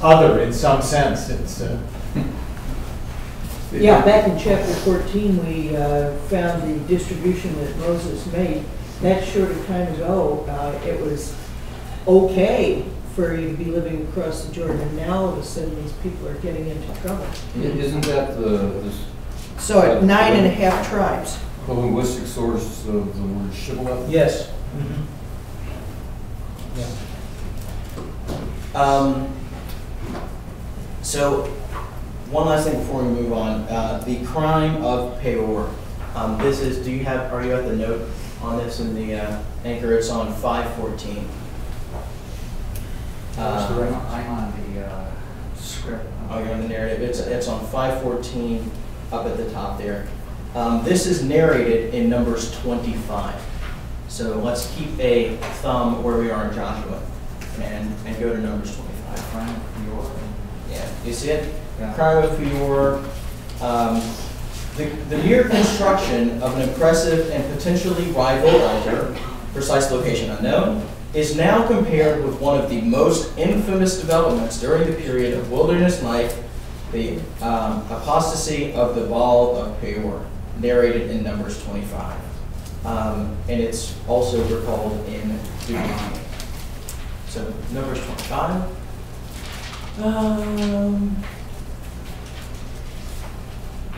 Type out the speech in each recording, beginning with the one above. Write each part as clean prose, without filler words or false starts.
other in some sense. It's Yeah, back in chapter 14, we found the distribution that Moses made. That short a time ago, it was okay for you to be living across the Jordan, and now all of a sudden these people are getting into trouble. Isn't that the So at 9.5 tribes. linguistic source of the word shibboleth? yes. Yeah. So, one last thing before we move on. The crime of Peor. This is, are you at the note on this in the anchor? It's on 514. I'm on the script. Oh, you're on the narrative. It's on 514 up at the top there. This is narrated in Numbers 25. So let's keep a thumb where we are in Joshua and go to Numbers 25. Crime of Peor. Yeah, you see it? Yeah. Crime of Peor. The mere construction of an impressive and potentially rival altar, precise location unknown, is now compared with one of the most infamous developments during the period of wilderness life, the apostasy of the Baal of Peor, narrated in Numbers 25. And it's also recalled in Deuteronomy. So, Numbers 25.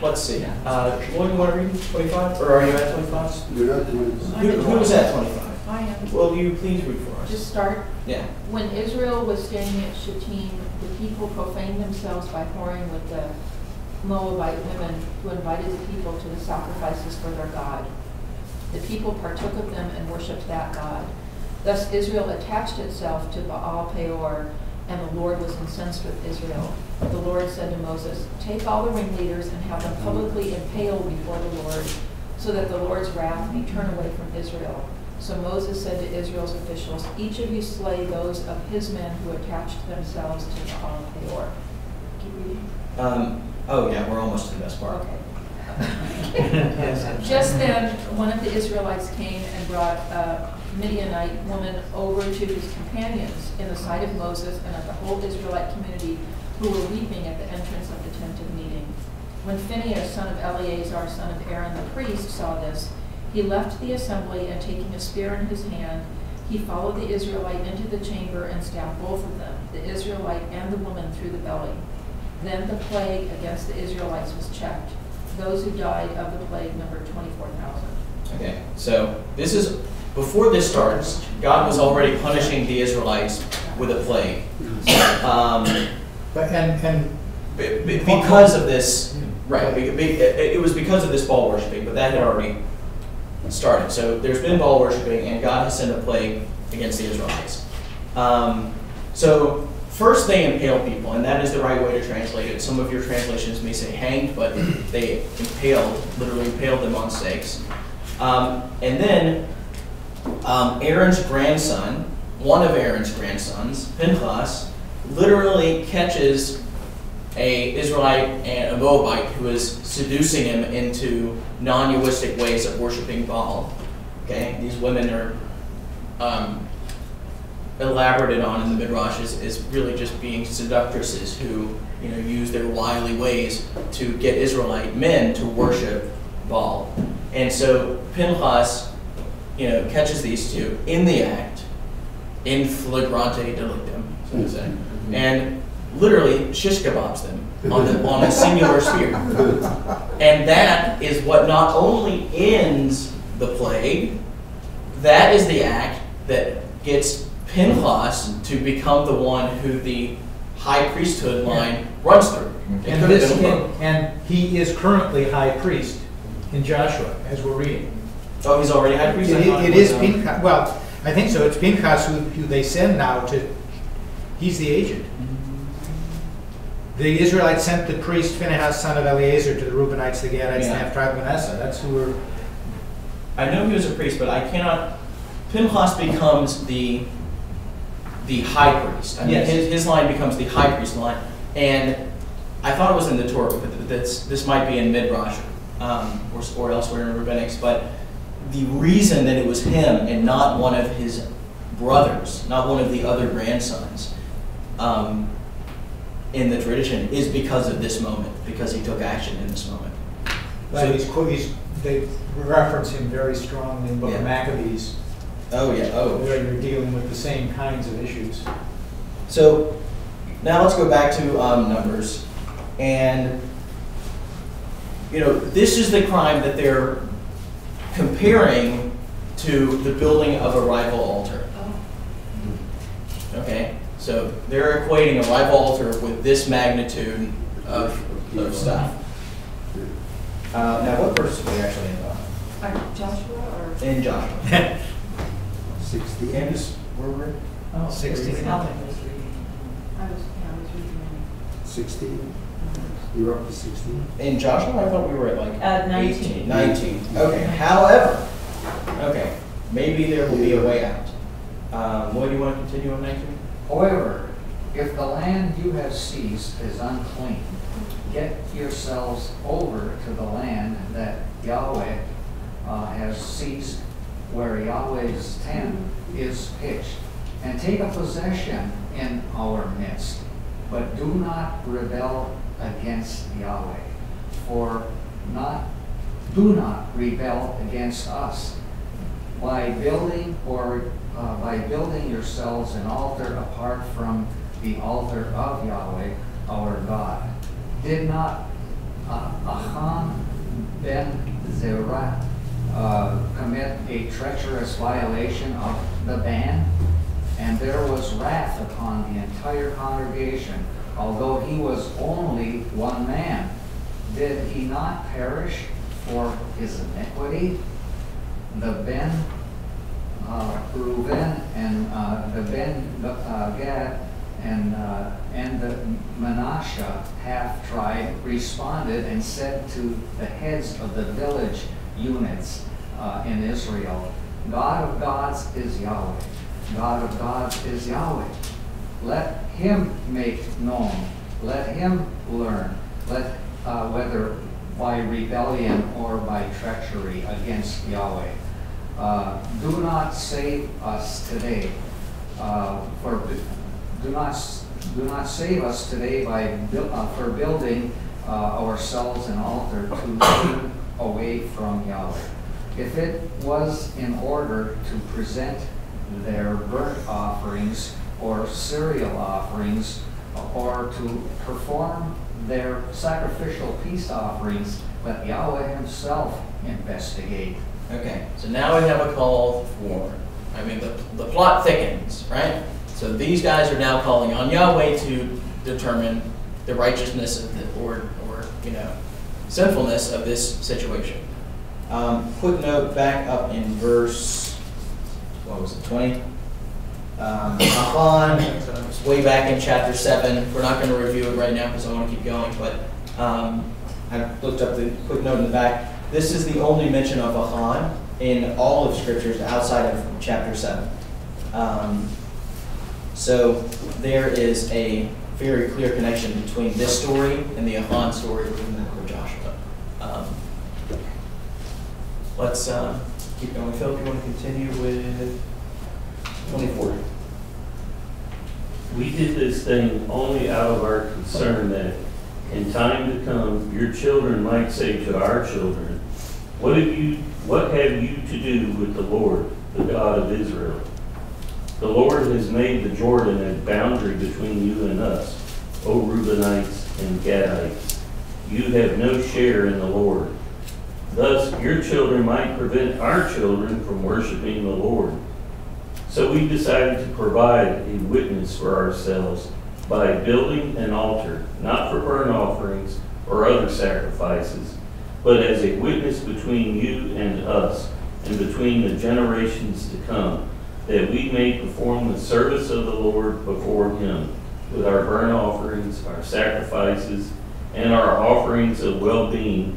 Let's see. What do you want to read? 25? Or are you at 25? You're not doing this. Who was at 25? I am. Will you please read for us? Just start. Yeah. When Israel was staying at Shittim, the people profaned themselves by whoring with the Moabite women who invited the people to the sacrifices for their God. The people partook of them and worshipped that God. Thus Israel attached itself to Baal Peor, and the Lord was incensed with Israel. The Lord said to Moses, "Take all the ringleaders and have them publicly impaled before the Lord, so that the Lord's wrath may turn away from Israel." So Moses said to Israel's officials, "Each of you slay those of his men who attached themselves to Baal Peor." Keep reading. Oh yeah, we're almost to the best part. Okay. Just then, one of the Israelites came and brought a Midianite woman over to his companions in the sight of Moses and of the whole Israelite community, who were weeping at the entrance of the tent of meeting. When Phinehas, son of Eleazar, son of Aaron the priest, saw this, he left the assembly, and taking a spear in his hand, he followed the Israelite into the chamber and stabbed both of them, the Israelite and the woman, through the belly. Then the plague against the Israelites was checked. Those who died of the plague numbered 24,000. Okay, so this is, before this starts, God was already punishing the Israelites with a plague. Because of this, right, it was because of this Baal worshiping, but that had already started. So there's been Baal worshiping, and God has sent a plague against the Israelites. So first they impale people, and that is the right way to translate it. Some of your translations may say hanged, but they literally impaled them on stakes. And then Aaron's grandson, one of Aaron's grandsons, Pinchas, literally catches a Israelite and a Moabite who is seducing him into non-Jewistic ways of worshiping Baal. Okay, these women are elaborated on in the Midrash is really just being seductresses who use their wily ways to get Israelite men to worship Baal. And so Pinchas catches these two in the act, in flagrante delictum, so to say, and literally shish kebabs them on a singular spear. And that is what not only ends the plague, that is the act that gets Pinchas to become the one who the high priesthood line runs through. And he is currently high priest in Joshua, as we're reading. Oh, he's already high priest? It is Pinchas. Well, I think so. It's Pinchas who they send now to. He's the agent. The Israelites sent the priest Phinehas, son of Eleazar, to the Reubenites, the Gadites, and the half tribe of Manasseh. That's who we're. I know he was a priest, but I cannot. Pinchas becomes the high priest. I mean, yes. his line becomes the high priest line, and I thought it was in the Torah, but this might be in Midrash or elsewhere in Rabbinics. But the reason that it was him and not one of his brothers, not one of the other grandsons, in the tradition is because of this moment, because he took action in this moment. But they reference him very strongly in Book Yeah. of Maccabees, Oh, yeah, where you're dealing with the same kinds of issues. So now let's go back to Numbers. And, this is the crime that they're comparing to the building of a rival altar. Okay? So they're equating a rival altar with this magnitude of stuff. Now, what verse are we actually in? Joshua or? In Joshua. 60. Candace, where were we? Oh, 16. Calvin was reading. I was reading 16. You're up to 16. In Joshua, I thought we were at like 19. 19. Okay. However, maybe there will be a way out. What do you want to continue on 19? However, if the land you have seized is unclean, get yourselves over to the land that Yahweh has seized, where Yahweh's tent is pitched, and take a possession in our midst. But do not rebel against Yahweh, do not rebel against us by building yourselves an altar apart from the altar of Yahweh our God. Did not Achan ben Zerah commit a treacherous violation of the ban? And there was wrath upon the entire congregation, although he was only one man. Did he not perish for his iniquity? The Ben Reuben and the Ben Gad and the Manasseh half-tribe responded and said to the heads of the village units in Israel, God of gods is Yahweh. God of gods is Yahweh. Let him make known. Let him learn. Whether by rebellion or by treachery against Yahweh. Do not save us today. Do not save us today for building ourselves an altar to turn away from Yahweh. If it was in order to present their burnt offerings or cereal offerings, or to perform their sacrificial peace offerings, let Yahweh himself investigate. Okay, so now we have a call for, the plot thickens, right? So these guys are now calling on Yahweh to determine the righteousness of sinfulness of this situation. Quick note back up in verse, 20? Achan, way back in chapter 7. We're not going to review it right now because I want to keep going, but I looked up the quick note in the back. This is the only mention of Achan in all of scriptures outside of chapter 7. So there is a very clear connection between this story and the Achan story within the book of Joshua. Let's keep going. Phil, if you want to continue with 24. We did this thing only out of our concern that in time to come your children might say to our children, what have you to do with the Lord, the God of Israel? The Lord has made the Jordan a boundary between you and us, O Reubenites and Gadites. You have no share in the Lord. Thus your children might prevent our children from worshiping the Lord. So we decided to provide a witness for ourselves by building an altar, not for burnt offerings or other sacrifices, but as a witness between you and us, and between the generations to come, that we may perform the service of the Lord before him, with our burnt offerings, our sacrifices, and our offerings of well-being,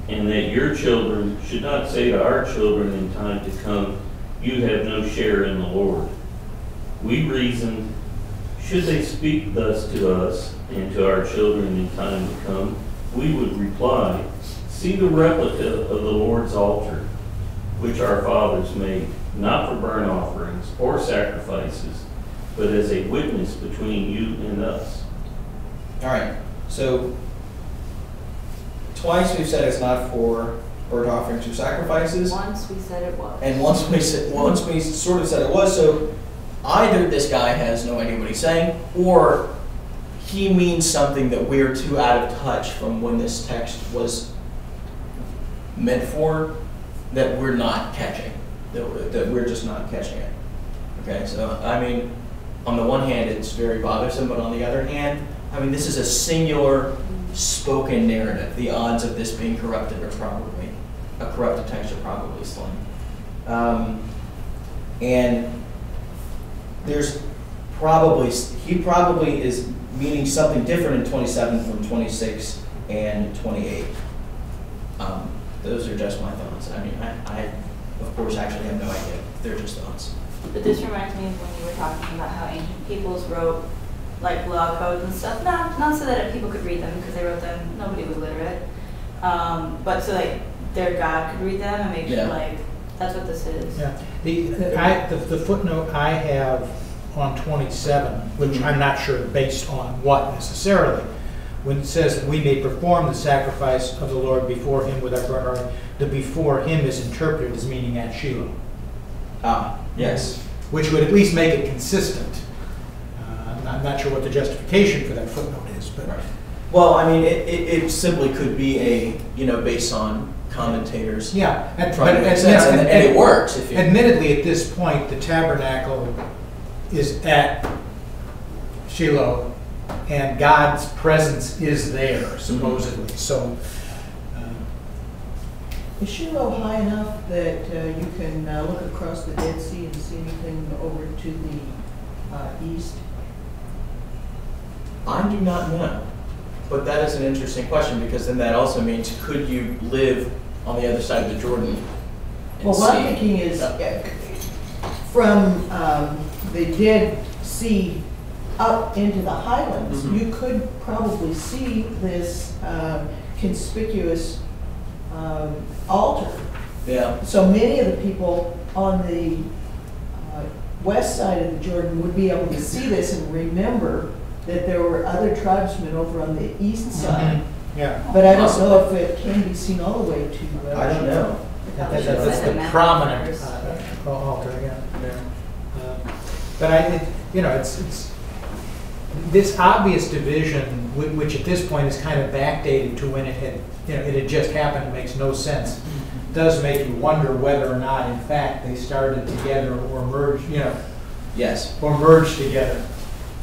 and that your children should not say to our children in time to come, you have no share in the Lord. We reasoned, should they speak thus to us and to our children in time to come, we would reply, see the replica of the Lord's altar, which our fathers made, not for burnt offerings or sacrifices, but as a witness between you and us. All right, so twice we've said it's not for burnt offerings or sacrifices. Once we said it was. And once we sort of said it was, so either this guy has no idea what he's saying, or he means something that we're too out of touch from when this text was meant for, that we're not catching, that we're just not catching it. Okay, so I mean, on the one hand, it's very bothersome, but on the other hand, I mean, this is a singular spoken narrative. The odds of this being corrupted are probably, a corrupted text are probably slim. And there's probably, he probably is meaning something different in 27 from 26 and 28. Those are just my thoughts. I mean, I of course actually have no idea. They're just thoughts. But this reminds me of when you were talking about how ancient peoples wrote like law codes and stuff, not so that people could read them because they wrote them, nobody was literate, but so like their God could read them and make sure like that's what this is. Yeah. The footnote I have on 27, which I'm not sure based on what necessarily, when it says that we may perform the sacrifice of the Lord before him with our burnt offering, the before him is interpreted as meaning at Shiloh. Yes. Which would at least make it consistent. I'm not sure what the justification for that footnote is, but. Right. Well, I mean, it simply could be a, based on commentators. Yeah. Trying to make sense, and it works. If you, admittedly, at this point, the tabernacle is at Shiloh, and God's presence is there, supposedly. So, Is Shiloh high enough that you can look across the Dead Sea and see anything over to the east? I do not know, but that is an interesting question, because then that also means, could you live on the other side of the Jordan? And Well, what I'm see- thinking is from the Dead Sea up into the highlands, Mhm. you could probably see this conspicuous altar. Yeah. So many of the people on the west side of the Jordan would be able to see this and remember that there were other tribesmen over on the east side. yeah. But I don't know if it can be seen all the way to. I don't know. That's Like the the mountain prominent first. altar, yeah. But it's this obvious division, which at this point is kind of backdated to when it had just happened, it makes no sense. Does make you wonder whether or not, in fact, they started together or merged, Yes. or merged together.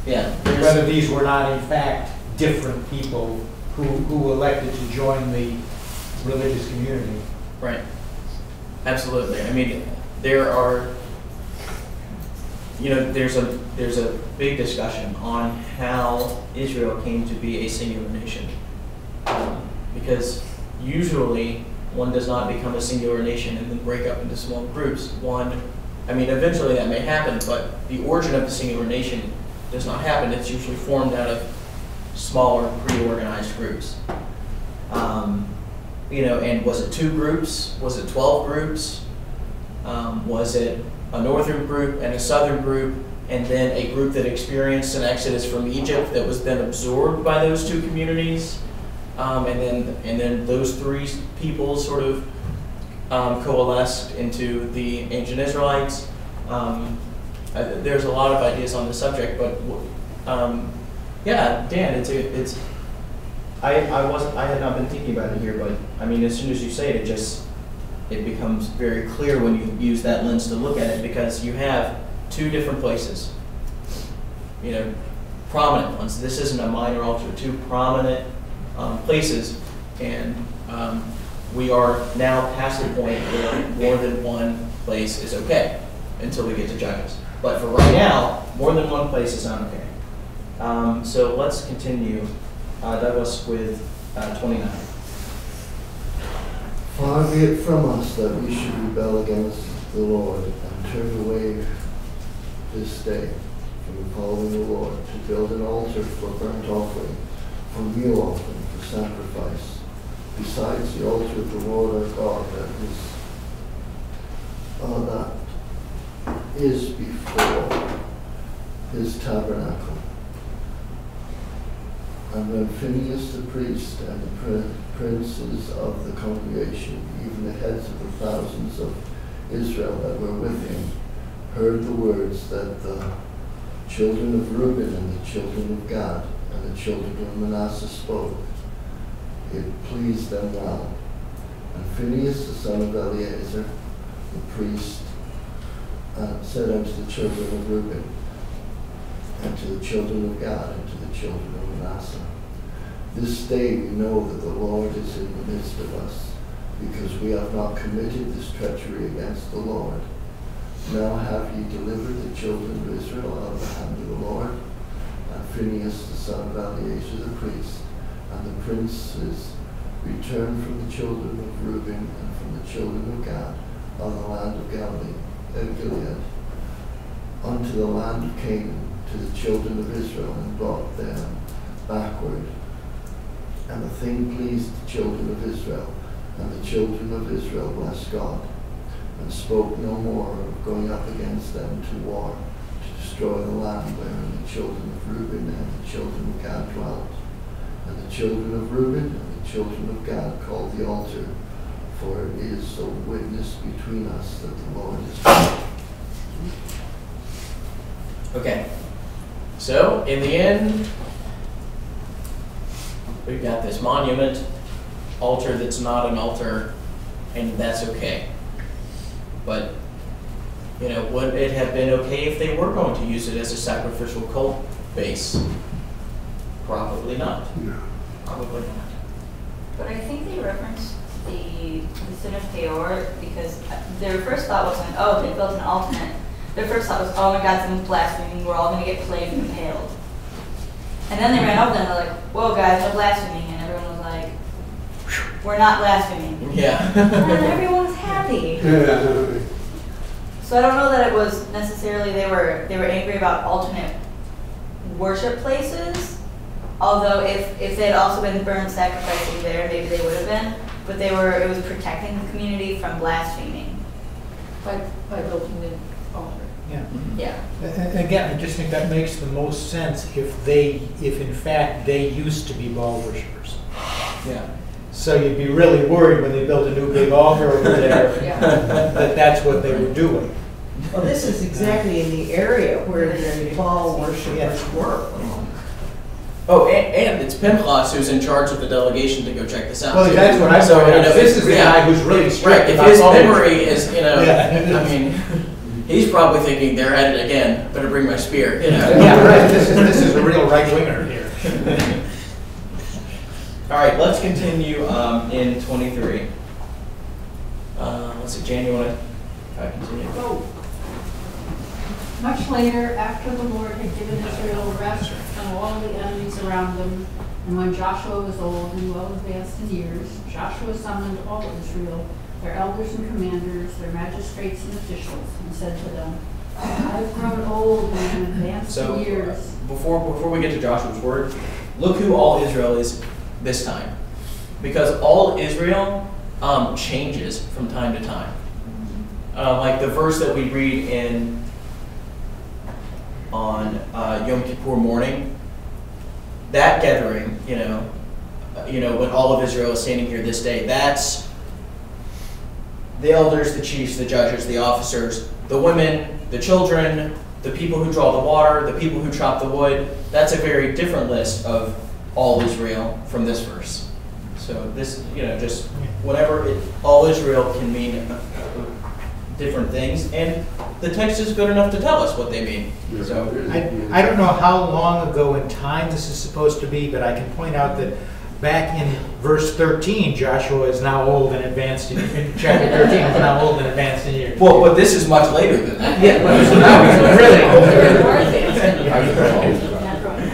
Yeah. Whether these were not, in fact, different people who elected to join the religious community. Right. Absolutely. I mean, there are, there's a big discussion on how Israel came to be a singular nation. Because usually one does not become a singular nation and then break up into small groups. Eventually that may happen, but the origin of the singular nation does not happen. It's usually formed out of smaller, pre-organized groups. And was it 2 groups? Was it 12 groups? Was it a northern group and a southern group, and then a group that experienced an exodus from Egypt that was then absorbed by those 2 communities? And then those 3 people sort of coalesced into the ancient Israelites. There's a lot of ideas on the subject, but Dan, I had not been thinking about it here, but I mean, as soon as you say it, it becomes very clear when you use that lens to look at it, because you have 2 different places, prominent ones. This isn't a minor altar, 2 prominent places, and we are now past the point where more than one place is okay until we get to Judges. But for right now, more than one place is not okay. So let's continue, Douglas, with 29. Far be it from us that we should rebel against the Lord and turn away this day from following the Lord, to build an altar for burnt offering, for meal offering, for sacrifice, besides the altar of the Lord our God that is before his tabernacle. And when Phinehas the priest and the princes of the congregation, even the heads of the thousands of Israel that were with him, heard the words that the children of Reuben and the children of Gad and the children of Manasseh spoke, it pleased them well. And Phinehas the son of Eleazar, the priest, said unto the children of Reuben, and to the children of Gad, and to the children of Manasseh, this day we know that the Lord is in the midst of us, because we have not committed this treachery against the Lord. Now have ye delivered the children of Israel out of the hand of the Lord? And Phinehas the son of Eleazar the priest, and the princes returned from the children of Reuben and from the children of Gad on the land of Galilee and Gilead, unto the land of Canaan, to the children of Israel, and brought them backward. And the thing pleased the children of Israel, and the children of Israel blessed God, and spoke no more of going up against them to war, to destroy the land wherein the children of Reuben and the children of Gad dwelt. And the children of Reuben and the children of Gad called the altar, for it is a witness between us that the Lord is God. Okay. So, in the end, we've got this monument, altar that's not an altar, and that's okay. But, would it have been okay if they were going to use it as a sacrificial cult base? Probably not. No. Probably not. But I think they referenced the sin of Peor because their first thought wasn't, oh, they built an alternate. Their first thought was, oh my God, someone's blaspheming, we're all going to get plagued and impaled. And then they ran over them and they're like, whoa guys, no blaspheming. And everyone was like, we're not blaspheming. Yeah. And everyone was happy. Yeah. So I don't know that it was necessarily they were angry about alternate worship places. Although if they had also been burned sacrificing there, maybe they would have been. But it was protecting the community from blaspheming. By building the altar. Yeah. Yeah. And again, I just think that makes the most sense if in fact they used to be Baal worshippers. Yeah. So you'd be really worried when they built a new big altar over there Yeah. that that's what they were doing. Well, this is exactly in the area where the Baal worshippers were. Oh, and it's Pinchas who's in charge of the delegation to go check this out. Well, too. that's what I So, thought. This is the guy who's really strict Right, if about his Baal memory worship. is, Yeah. I mean, he's probably thinking, they're at it again, better bring my spear, Yeah, right. This is a real right winger here. All right, let's continue in 23. Let's see, Jan, you want to continue? Oh. Much later, after the Lord had given Israel rest from all the enemies around them, and when Joshua was old and well advanced in years, Joshua summoned all of Israel, their elders and commanders, their magistrates and officials, and said to them, I have grown old and am advanced in years. Before we get to Joshua's word, look who all Israel is this time. Because all Israel changes from time to time. Like the verse that we read on Yom Kippur morning, that gathering, when all of Israel is standing here this day, that's the elders, the chiefs, the judges, the officers, the women, the children, the people who draw the water, the people who chop the wood. That's a very different list of all Israel from this verse. So this, just whatever all Israel can mean different things, and the text is good enough to tell us what they mean. So I don't know how long ago in time this is supposed to be, but I can point out that back in verse 13, Joshua is now old and advanced in chapter 13 is now old and advanced in years. well, but this is much later than that. Yeah, but so now he's really old. More advanced. Not growing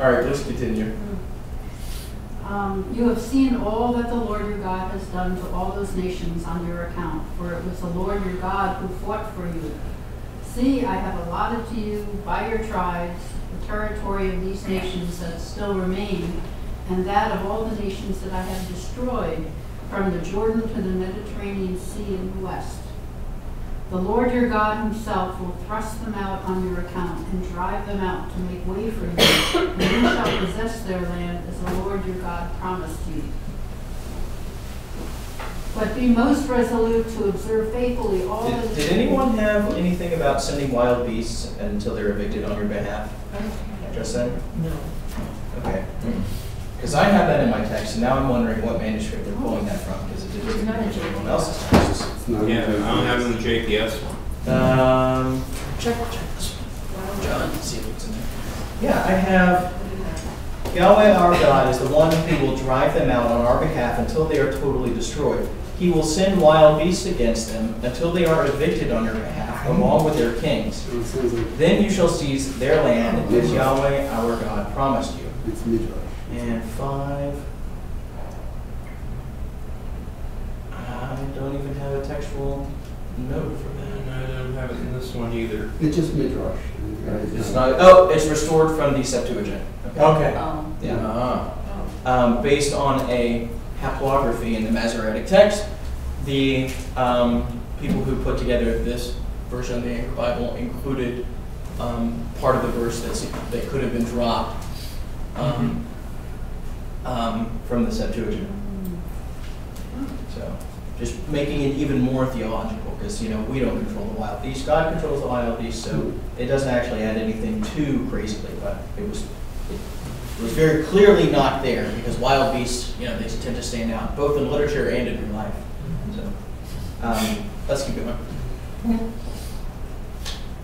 All right, let's continue. You have seen all that the Lord your God has done to all those nations on your account, for it was the Lord your God who fought for you. See, I have allotted to you by your tribes the territory of these nations that still remain, and that of all the nations that I have destroyed, from the Jordan to the Mediterranean Sea in the west. The Lord your God himself will thrust them out on your account and drive them out to make way for you, and you shall possess their land as the Lord your God promised you. But be most resolute to observe faithfully all that is Did anyone have anything about sending wild beasts until they're evicted on your behalf? Just then? No. Okay. Because I have that in my text, and now I'm wondering what manuscript they're pulling that from, because it didn't Not in anyone else's texts. Yeah, I don't have it in the JPS one. Check this one. John, see if it's in there. Yeah, I have Yahweh our God is the one who will drive them out on our behalf until they are totally destroyed. He will send wild beasts against them until they are evicted on your behalf, along with their kings. Then you shall seize their land, as Yahweh our God promised you. It's Midrash. And 5. I don't even have a textual note for that. And I don't have it in this one either. It's just Midrash. It's not. Oh, it's restored from the Septuagint. Okay. Yeah. Based on a haplography in the Masoretic text, the people who put together this version of the Anchor Bible included part of the verse that could have been dropped from the Septuagint. So, just making it even more theological, because we don't control the wild beast. God controls the wild beast, so it doesn't actually add anything too crazily. But it was very clearly not there, because wild beasts, they tend to stand out both in literature and in real life. So, let's keep going.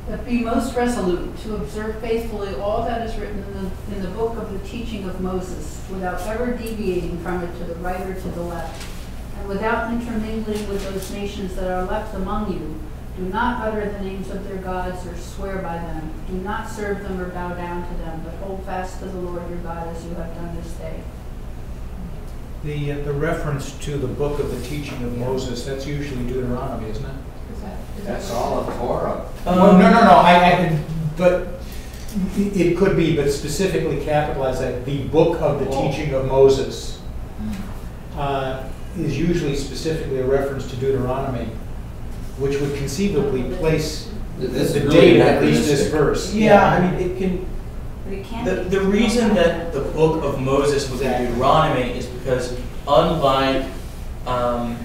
But be most resolute to observe faithfully all that is written in the book of the teaching of Moses, without ever deviating from it to the right or to the left, and without intermingling with those nations that are left among you. Do not utter the names of their gods or swear by them. Do not serve them or bow down to them, but hold fast to the Lord your God as you have done this day. The reference to the book of the teaching of Moses, that's usually Deuteronomy, isn't it? That's all of Torah. No. But it could be, but specifically capitalize that. The book of the teaching of Moses is usually specifically a reference to Deuteronomy, which would conceivably place the date at least this verse. Yeah, I mean, it can. But it can't The reason that the book of Moses was in Deuteronomy is because, unlike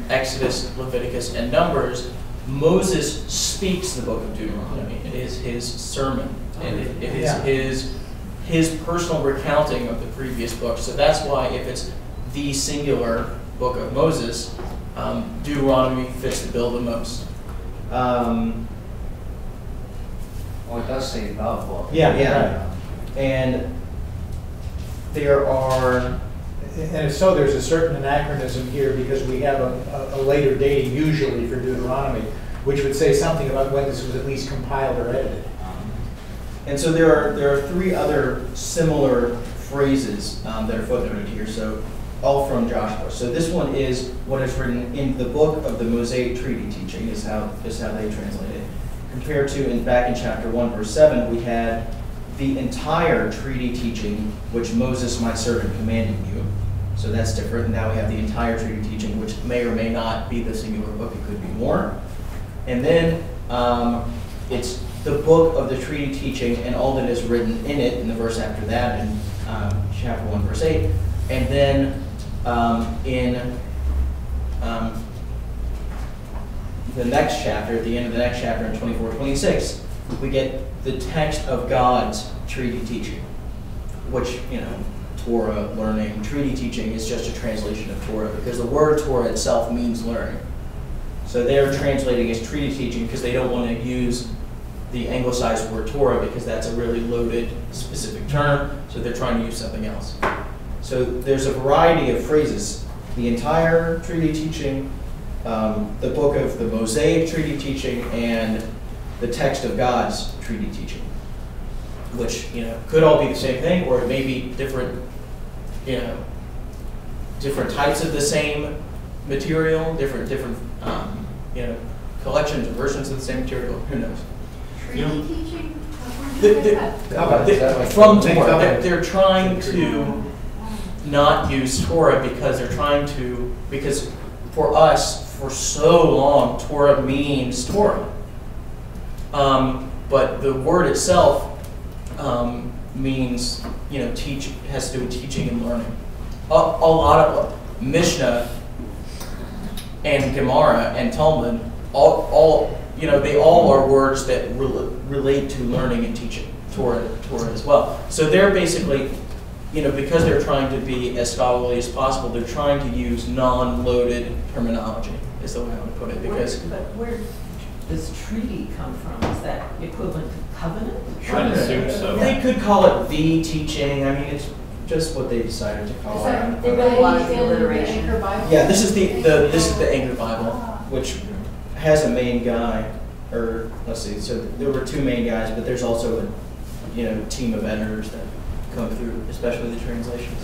Exodus, Leviticus, and Numbers, Moses speaks the book of Deuteronomy. It is his sermon, and it is his personal recounting of the previous book. So that's why, if it's the singular book of Moses, Deuteronomy fits the bill the most. Well, it does say the book. Yeah. And there are. And so there's a certain anachronism here, because we have a later dating usually for Deuteronomy, which would say something about when this was at least compiled or edited. And so there are 3 other similar phrases that are footnoted here. So all from Joshua. So this one is what is written in the book of the Mosaic Treaty Teaching, is how they translate it. Compared to back in chapter 1, verse 7, we had the entire treaty teaching which Moses, my servant, commanded you. So that's different. Now we have the entire treaty teaching, which may or may not be the singular book. It could be more. And then it's the book of the treaty teaching and all that is written in it, in the verse after that, in chapter 1, verse 8. And then in the next chapter, at the end of the next chapter in 24-26, we get the text of God's treaty teaching, which, Torah, learning, treaty teaching is just a translation of Torah, because the word Torah itself means learning. So they're translating as treaty teaching because they don't want to use the anglicized word Torah, because that's a really loaded, specific term, so they're trying to use something else. So there's a variety of phrases. The entire treaty teaching, the book of the Mosaic treaty teaching, and the text of God's treaty teaching, which could all be the same thing, or it may be different, different types of the same material, different collections or versions of the same material. Who knows? Treaty teaching? Where did you get that? From Torah, they're trying to not use Torah because for us, for so long, Torah means Torah. But the word itself means, teach, has to do with teaching and learning. A lot of Mishnah and Gemara and Talmud, they all are words that relate to learning and teaching, Torah as well. So they're basically, because they're trying to be as scholarly as possible, they're trying to use non-loaded terminology, is the way I would put it. Because But where does treaty come from? Is that equivalent to covenant? I'd assume so. they could call it the teaching. I mean, it's just what they decided to call Is that it. They really want to be in the alliteration. Anchor Bible? Yeah, this is the Anchor Bible, which has a main guy, or let's see. So there were two main guys, but there's also a team of editors that come through, especially the translations.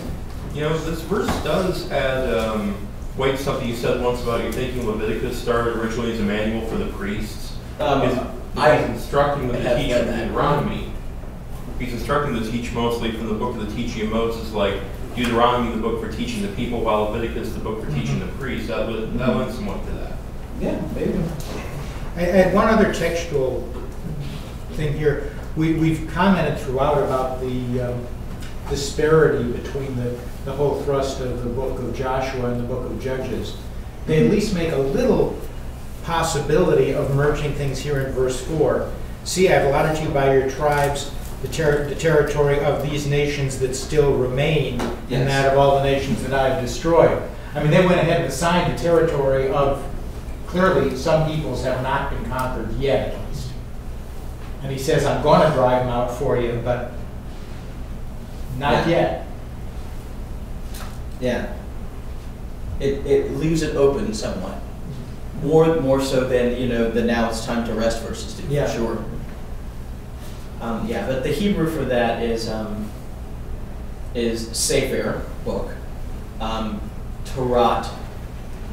This verse does add weight to something you said once about you thinking Leviticus started originally as a manual for the priests. He's instructing them to teach in Deuteronomy. He's instructing them to teach mostly from the book of the teaching of Moses, like Deuteronomy, the book for teaching the people, while Leviticus, the book for teaching the priests. That went somewhat to that. Yeah, maybe. I had one other textual thing here. We've commented throughout about the disparity between the whole thrust of the book of Joshua and the book of Judges. They at least make a little possibility of merging things here in verse 4. See, I have allotted to you by your tribes the territory of these nations that still remain, and that of all the nations that I have destroyed. I mean, they went ahead and assigned the territory of, clearly, some peoples have not been conquered yet, at least. And he says, I'm going to drive them out for you, but not yet. Yeah. It leaves it open somewhat. More so than, the now it's time to rest verses do, Yeah. for sure. But the Hebrew for that is Sefer, book, Torah,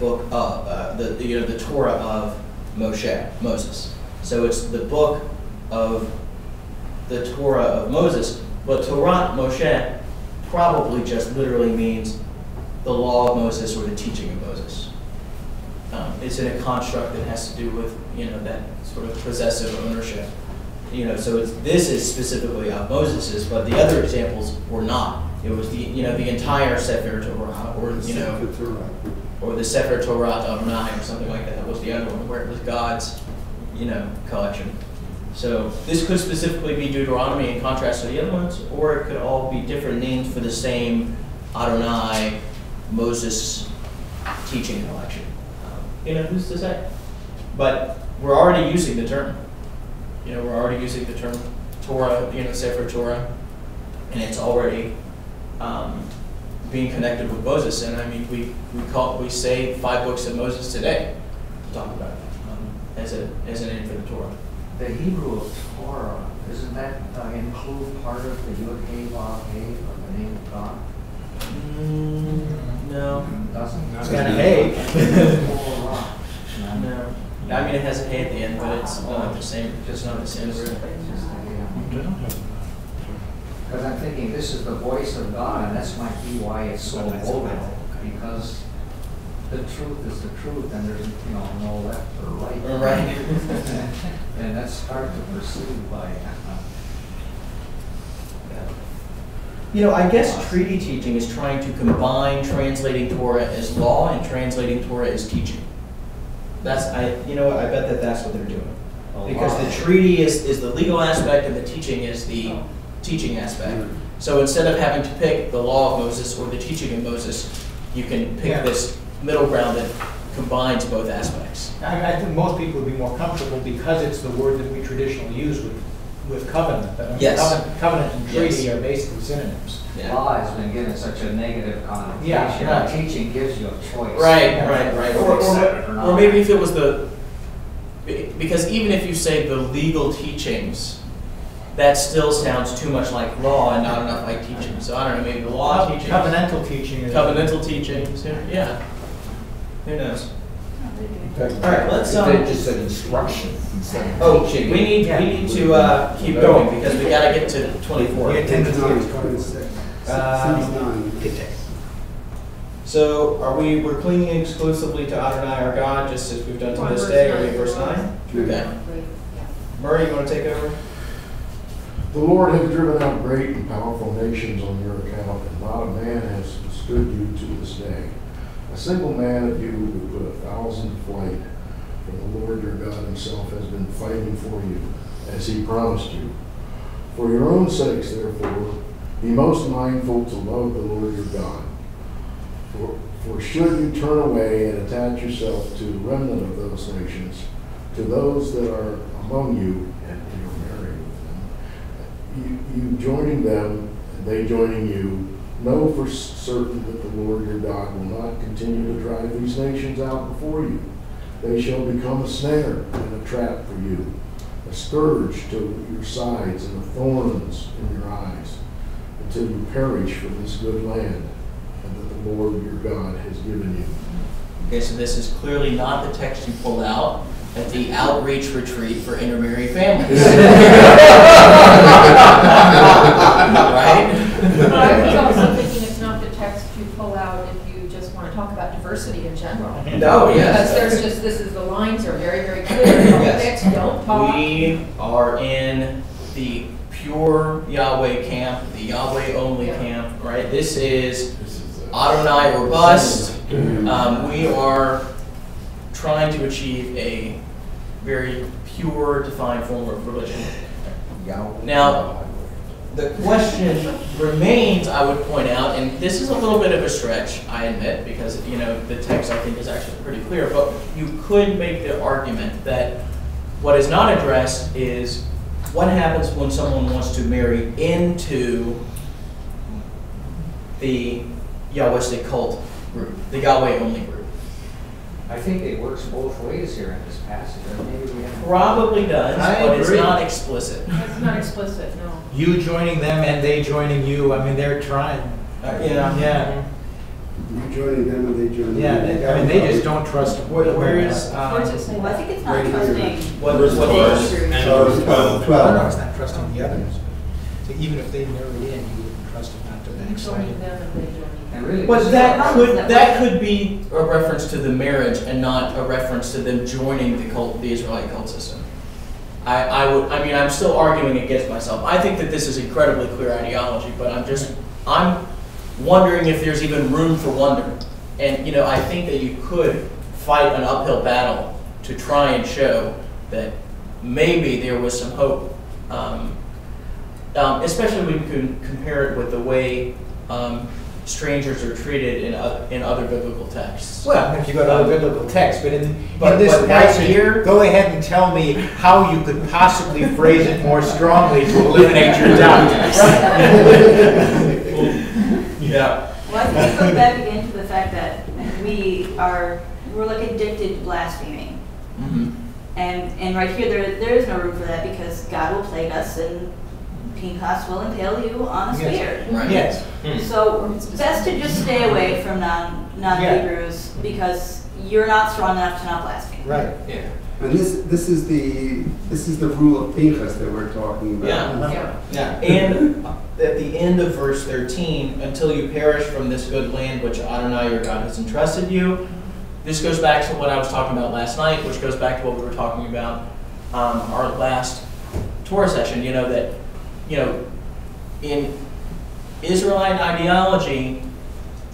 book of, the Torah of Moses. So it's the book of the Torah of Moses, but Torah Moshe probably just literally means the law of Moses or the teaching of Moses. It's in a construct that has to do with, that sort of possessive ownership. So this is specifically of Moses's, but the other examples were not. It was the entire Sefer Torah, or the Sefer Torah of Adonai, or something like that. Was the other one where it was God's, collection. So this could specifically be Deuteronomy in contrast to the other ones, or it could all be different names for the same Adonai, Moses teaching collection. Who's to say? But we're already using the term. We're already using the term Torah, Sefer Torah, and it's already being connected with Moses. And I mean, we say 5 books of Moses today to talk about it as a name for the Torah. The Hebrew of Torah, doesn't that include part of the Yod-Heh, Vav-Heh, or the name of God? No. Doesn't? It's got a hay. Torah. No. I mean, it has a hay at the end, but it's not the same. Just not the same word. Because I'm thinking this is the voice of God, and that's might be why it's so woven, because the truth is the truth, and there's no left or right. Right. And that's hard to perceive by. I guess treaty teaching is trying to combine translating Torah as law and translating Torah as teaching. I bet that's what they're doing. Because the treaty is the legal aspect and the teaching is the teaching aspect. So instead of having to pick the law of Moses or the teaching of Moses, you can pick this middle ground that combines both aspects. I think most people would be more comfortable because it's the word that we traditionally use with covenant. I mean, Yes. Covenant and treaty are basically synonyms. Yeah. Law has been given such a negative connotation. Yeah, right. Teaching gives you a choice. Right. Or maybe if it was because even if you say the legal teachings, that still sounds too much like law and not enough like teaching. So I don't know, maybe the law teaching. Covenantal teaching. Covenantal teachings. Yeah. Who knows? All right, let's. They just said instruction instead of Oh, teaching. we need to keep going because we got to get to 24. We attended to 26. So we're clinging exclusively to Adonai our God, just as we've done to this day. Are we at verse 9? Okay. Murray, you want to take over? The Lord has driven out great and powerful nations on your account, and not a man has withstood you to this day. A single man of you would put 1,000 to flight, for the Lord your God himself has been fighting for you, as he promised you. For your own sakes, therefore, be most mindful to love the Lord your God. For should you turn away and attach yourself to the remnant of those nations, to those that are among you, and you're married with them, you joining them, and they joining you, know for certain that the Lord your God will not continue to drive these nations out before you. They shall become a snare and a trap for you, a scourge to your sides and the thorns in your eyes, until you perish from this good land and that the Lord your God has given you. Okay, so this is clearly not the text you pulled out at the outreach retreat for intermarried families. Right? But I was also thinking it's not the text you pull out if you just want to talk about diversity in general. No, yes. Because there's just, the lines are very, very clear. Don't mix, don't talk. We are in the pure Yahweh camp, the Yahweh only camp, right? This is Adonai or bust. We are trying to achieve a very pure, defined form of religion. Now, the question remains, I would point out, and this is a little bit of a stretch, I admit, because the text I think is actually pretty clear, but you could make the argument that what is not addressed is what happens when someone wants to marry into the Yahwistic cult group, the Yahweh only group. I think it works both ways here in this passage. Or maybe we have Probably does, I but it's agree. not explicit. It's not explicit, no. You joining them and they joining you, I mean, they're trying. Yeah. You joining them and they joining you. Yeah, I mean, they just don't trust them. Where is, What's it say? Well, I think it's not Right here. trusting. what Verse verse? 12. So it's 12. No, no, it's not trusting the others. So even if they married in, you wouldn't trust them not to You backslide. joining them and they joining you. And really, But this- that could be a reference to the marriage and not a reference to them joining the Israelite cult system. I'm still arguing against myself. I think that this is incredibly clear ideology, but I'm wondering if there's even room for wonder. And I think that you could fight an uphill battle to try and show that maybe there was some hope, especially when you can compare it with the way strangers are treated in other biblical texts. Well, if you go to other biblical texts, but in But this right passage, here- go ahead and tell me how you could possibly phrase it more strongly to eliminate your doubt. Yeah. Well, I think it goes back again to the fact that we're like addicted to blaspheming. Mm-hmm. And right here, there is no room for that because God will plague us and Pinchas will impale you on a spear. Right. Yes. So it's best to just stay away from non-Hebrews because you're not strong enough to not blaspheme. Right. Yeah. And this is the rule of Pinchas that we're talking about. Yeah. And at the end of verse 13, until you perish from this good land which Adonai your God has entrusted you. This goes back to what I was talking about last night, which goes back to what we were talking about our last Torah session. In Israelite ideology,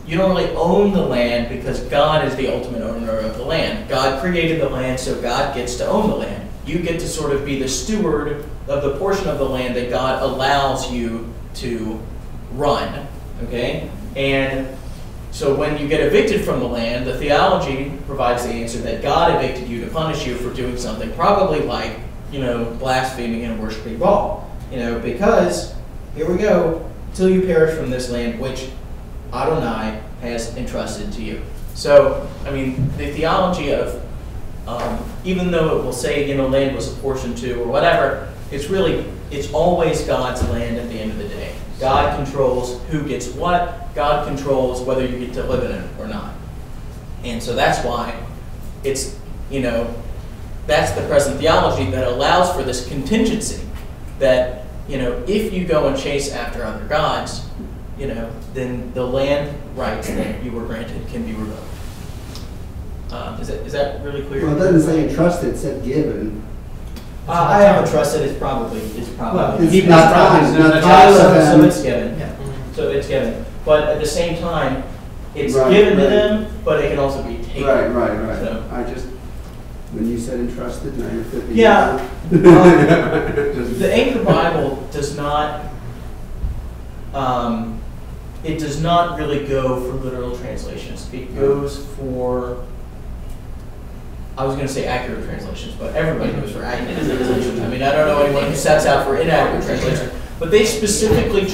you don't really own the land because God is the ultimate owner of the land. God created the land, so God gets to own the land. You get to sort of be the steward of the portion of the land that God allows you to run, okay? And so when you get evicted from the land, the theology provides the answer that God evicted you to punish you for doing something probably like, blaspheming and worshiping Baal. Because, here we go, till you perish from this land which Adonai has entrusted to you. So, the theology of, even though it will say, land was apportioned to or whatever, it's always God's land at the end of the day. God controls who gets what. God controls whether you get to live in it or not. And so that's why it's, that's the present theology that allows for this contingency that, if you go and chase after other gods, then the land rights that you were granted can be revoked. Is that really clear? Well, it doesn't say entrusted, it said given. I haven't trusted, it's probably. Well, it's Hebrews not probably it's is not not Tyler So then. it's given. Yeah. So it's given. But at the same time, it's Right, given to right. them, but it can also be taken. Right. So- I just, when you said entrusted, now you're flipping. Yeah. Just- The Anchor Bible does not, it does not really go for literal translations. It goes for, I was going to say accurate translations, but everybody goes for accurate translations. I mean, I don't know anyone who sets out for inaccurate translations, but they specifically,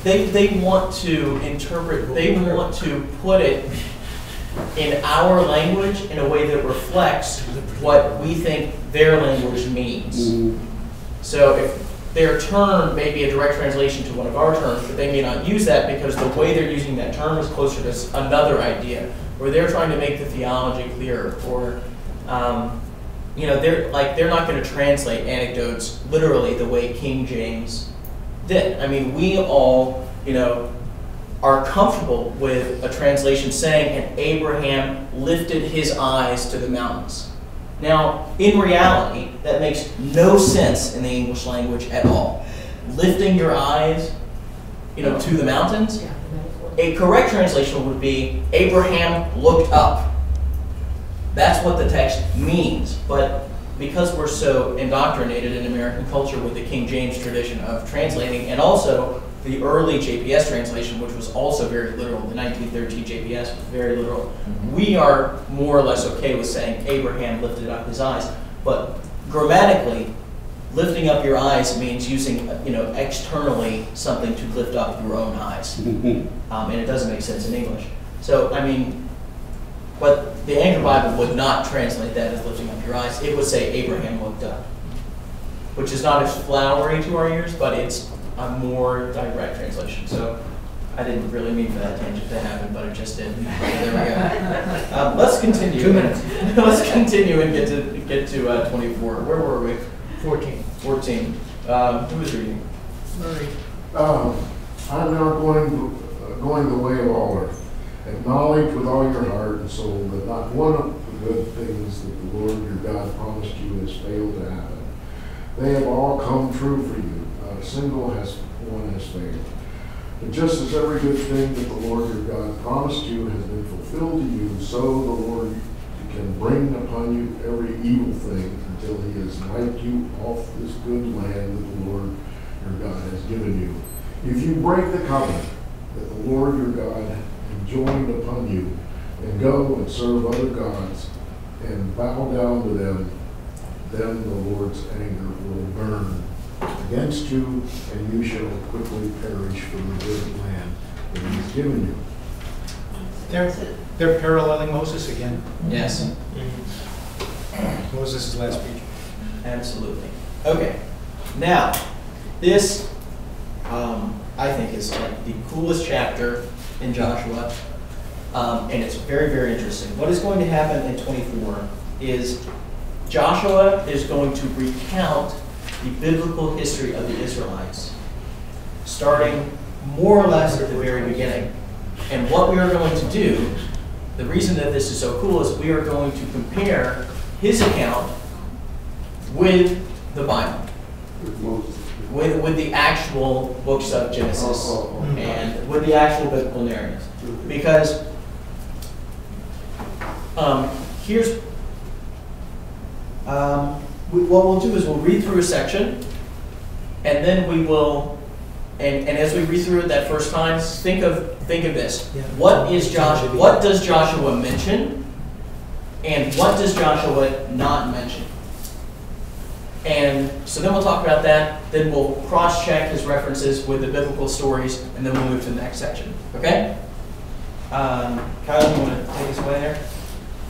they want to interpret, they want to put it in our language in a way that reflects what we think their language means. Mhm. So if their term may be a direct translation to one of our terms, but they may not use that because the way they're using that term is closer to another idea, or they're trying to make the theology clearer, or they're not going to translate anecdotes literally the way King James did. I mean, we all, are comfortable with a translation saying, and Abraham lifted his eyes to the mountains. Now, in reality, that makes no sense in the English language at all. Lifting your eyes, to the mountains. A correct translation would be, Abraham looked up. That's what the text means. But because we're so indoctrinated in American culture with the King James tradition of translating, and also the early JPS translation, which was also very literal, the 1913 JPS was very literal, we are more or less okay with saying Abraham lifted up his eyes. But grammatically, lifting up your eyes means using, externally something to lift up your own eyes. And it doesn't make sense in English. So, but the Anchor Bible would not translate that as lifting up your eyes. It would say Abraham looked up, which is not as flowery to our ears, but it's a more direct translation. So I didn't really mean for that tangent to happen, but it just did. So there we go. Let's continue. 2 minutes. Let's continue and get to 24. Where were we? 14. 14. Who was reading? Murray. I'm now going the way of all earth. Acknowledge with all your heart and soul that not one of the good things that the Lord your God promised you has failed to happen. They have all come true for you. Not a single one has failed. But just as every good thing that the Lord your God promised you has been fulfilled to you, so the Lord can bring upon you every evil thing until he has wiped you off this good land that the Lord your God has given you. If you break the covenant that the Lord your God enjoined upon you, and go and serve other gods, and bow down to them, then the Lord's anger will burn against you, and you shall quickly perish from the good land that he has given you. They're paralleling Moses again. Yes. Moses' last speech. Absolutely. Okay. Now, this, I think, is like the coolest chapter in Joshua, and it's very, very interesting. What is going to happen in 24 is Joshua is going to recount the biblical history of the Israelites, starting more or less at the very beginning. And what we are going to do, the reason that this is so cool, is we are going to compare his account with the Bible, with the actual books of Genesis, and with the actual biblical narratives. Because here's what we'll do is we'll read through a section, and then we will, and as we read through it that first time, think of this. Yeah. What does Joshua mention, and what does Joshua not mention? And so then we'll talk about that, then we'll cross-check his references with the biblical stories, and then we'll move to the next section. Okay? Kyle, you want to take us away there?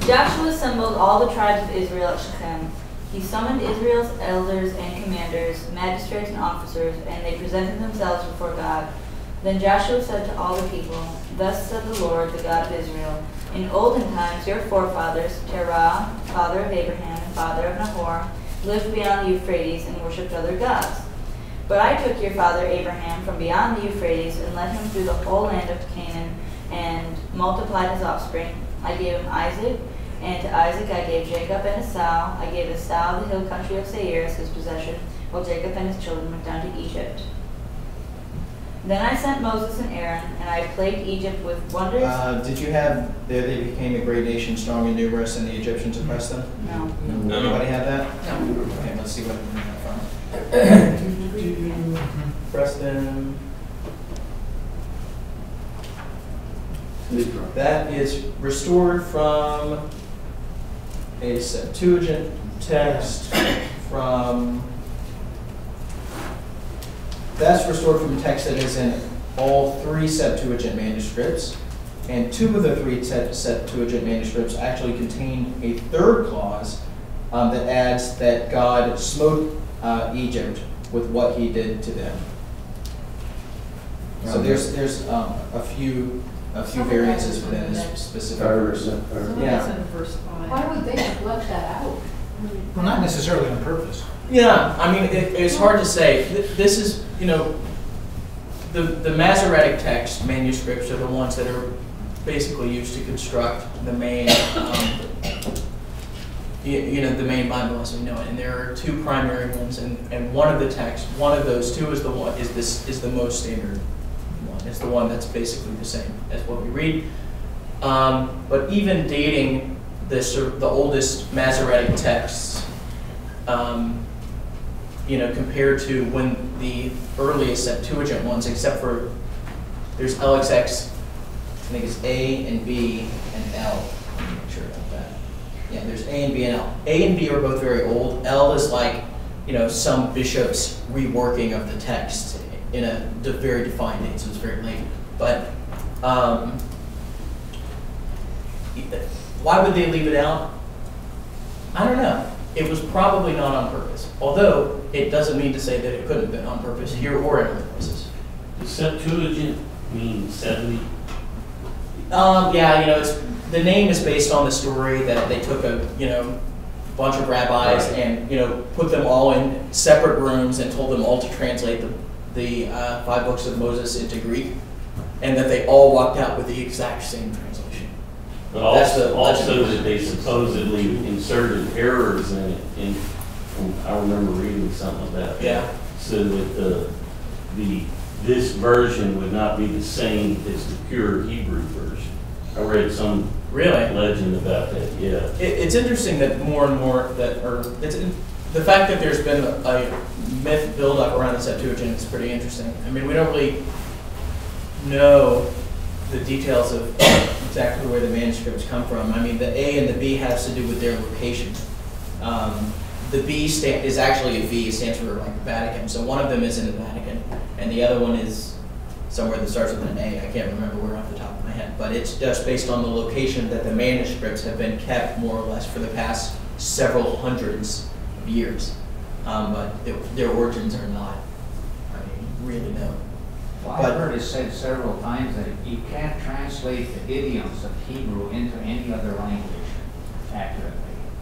Joshua assembled all the tribes of Israel at Shechem. He summoned Israel's elders and commanders, magistrates and officers, and they presented themselves before God. Then Joshua said to all the people, "Thus said the Lord, the God of Israel, in olden times your forefathers, Terah, father of Abraham and father of Nahor, lived beyond the Euphrates and worshipped other gods. But I took your father Abraham from beyond the Euphrates and led him through the whole land of Canaan and multiplied his offspring. I gave him Isaac, And to Isaac I gave Jacob and Esau. I gave Esau the hill country of Seir as his possession, while Jacob and his children went down to Egypt. Then I sent Moses and Aaron, and I plagued Egypt with wonders. Did you have, there they became a great nation, strong and numerous, and the Egyptians oppressed them? No. Anybody have that? No. Okay, let's see what we can find. Oppressed them. That is restored from a Septuagint text from, that's restored from a text that is in all 3 Septuagint manuscripts, and 2 of the 3 Septuagint manuscripts actually contain a 3rd clause that adds that God smote Egypt with what he did to them. So there's a few variances within this specific verse. That's in verse 5. Why would they have left that out? Well, not necessarily on purpose. Yeah, I mean, it's hard to say. This is, you know, the Masoretic text manuscripts are the ones that are basically used to construct the main, the main Bible as we know it. And there are 2 primary ones, and one of the texts, one of those 2 is the most standard one. It's the one that's basically the same as what we read. But even dating the oldest Masoretic texts, compared to when the earliest Septuagint ones, except for there's LXX, I think it's A and B and L. I'm not sure about that. Yeah, there's A and B and L. A and B are both very old. L is like, some bishop's reworking of the text in a very defined date, so it's very late. But why would they leave it out? I don't know. It was probably not on purpose. Although, it doesn't mean to say that it couldn't have been on purpose here or in other places. Does Septuagint mean 70? It's, the name is based on the story that they took a bunch of rabbis and put them all in separate rooms and told them all to translate the 5 books of Moses into Greek, and that they all walked out with the exact same translation. But also that they supposedly inserted errors in it. I remember reading something about that. Yeah. So that this version would not be the same as the pure Hebrew version. I read some legend about that. Yeah. It's interesting that more and more the fact that there's been a myth build up around the Septuagint is pretty interesting. I mean, we don't really know the details of exactly where the manuscripts come from. I mean, the A and the B has to do with their location. The B is actually a V, it stands for like Vatican. So one of them is in the Vatican, and the other one is somewhere that starts with an A. I can't remember where off the top of my head, but it's just based on the location that the manuscripts have been kept more or less for the past several hundreds of years. But their origins are not, really known. Well, I've heard it said several times that you can't translate the idioms of Hebrew into any other language accurately.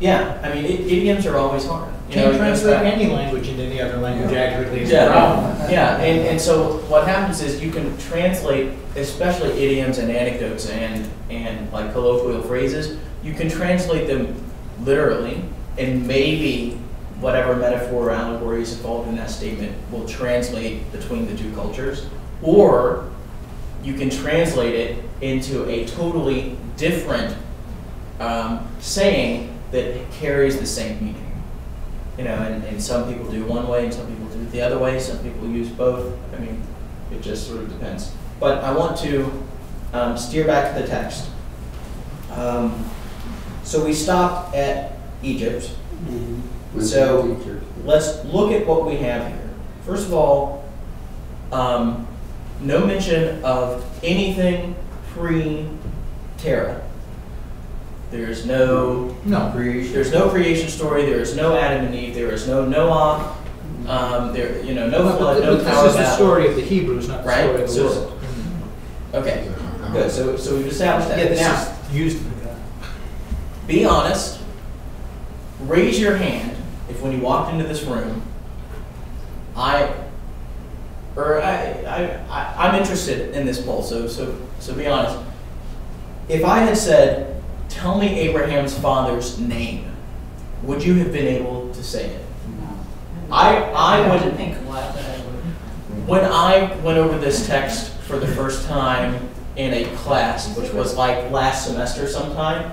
Yeah, I mean, idioms are always hard. Can't translate any language into any other language accurately is the problem. Yeah, and so what happens is you can translate, especially idioms and anecdotes and like colloquial phrases, you can translate them literally, and maybe whatever metaphor or allegory is involved in that statement will translate between the 2 cultures, or you can translate it into a totally different saying that carries the same meaning. And some people do one way and some people do it the other way. Some people use both. I mean, it just sort of depends. But I want to steer back to the text. So we stopped at Egypt. Mm-hmm. So let's look at what we have here. First of all, no mention of anything pre-Terah. There's no creation story. There is no Adam and Eve. There is no Noah. No flood, no This power is the battle. story of the Hebrews, not the story of the world. Okay, good. So we've established that. Yeah, this Now, is used for that. be honest. Raise your hand if when you walked into this room, I'm interested in this poll. So be honest. If I had said tell me Abraham's father's name, would you have been able to say it? I would think a lot, but I would. When I went over this text for the first time in a class, which was like last semester sometime,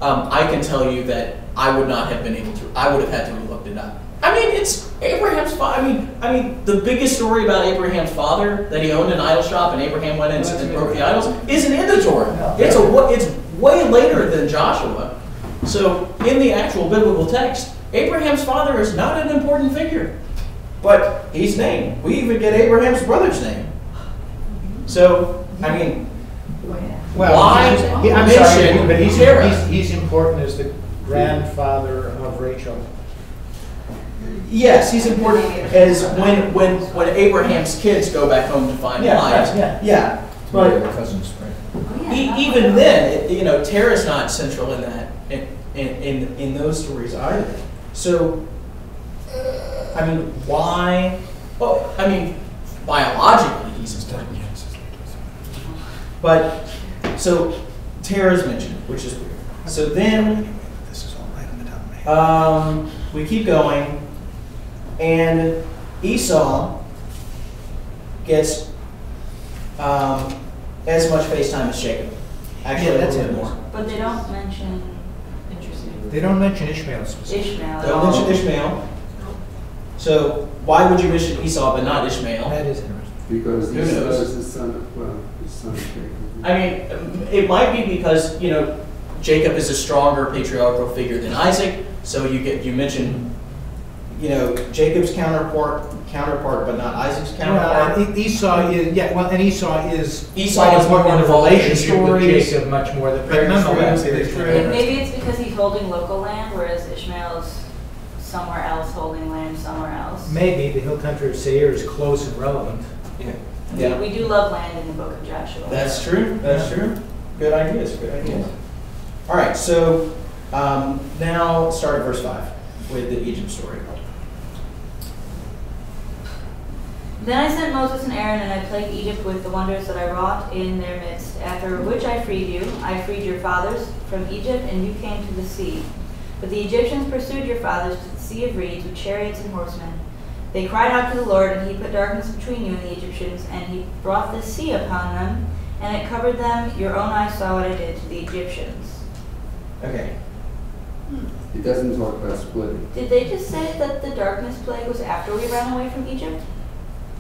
I can tell you that I would not have been able to. I would have had to have looked it up. I mean, it's Abraham's father. I mean, the biggest story about Abraham's father, that he owned an idol shop and Abraham went in and broke the idols, isn't in the Torah. It's way later than Joshua. So in the actual biblical text, Abraham's father is not an important figure, but he's named. We even get Abraham's brother's name. So, I mean, why I'm mention sorry, but Terah? he's important as the grandfather of Rachel. Yes, he's important as when Abraham's kids go back home to find wives. Yeah. But cousins, right? even then, you know, Terah's not central in that in those stories either. So, I mean, why? Well, I mean, biologically he's important. But so Terah's mentioned, which is weird. So then This is all right on the top of my head. we keep going, and Esau gets as much face time as Jacob. Actually, that's a little it. bit more. But they don't mention They don't mention Ishmael specifically. Ishmael at Don't all. mention Ishmael. So why would you mention Esau but not Ishmael? That is interesting. Because Who Esau knows? is the son of, well, the son of Jacob. I mean, it might be because, you know, Jacob is a stronger patriarchal figure than Isaac, so you mention, you know, Jacob's counterpart, but not Isaac's counterpart. Well, Esau is, and Esau is more in a involved in relationship with stories. Jacob much more than, Very but nonetheless, true, it is very very true. Maybe it's because he's holding local land, whereas Ishmael's somewhere else holding land somewhere else. Maybe the hill country of Seir is close and relevant. Yeah. We do love land in the book of Joshua. That's true. That's true. Good ideas. Good ideas. All right. So now start at verse 5 with the Egypt story. Then I sent Moses and Aaron, and I plagued Egypt with the wonders that I wrought in their midst. After which I freed you. I freed your fathers from Egypt, and you came to the sea. But the Egyptians pursued your fathers to the sea of reeds with chariots and horsemen. They cried out to the Lord, and he put darkness between you and the Egyptians, and he brought the sea upon them, and it covered them. Your own eyes saw what I did to the Egyptians. Okay. It doesn't talk about splitting. Did they just say that the darkness plague was after we ran away from Egypt?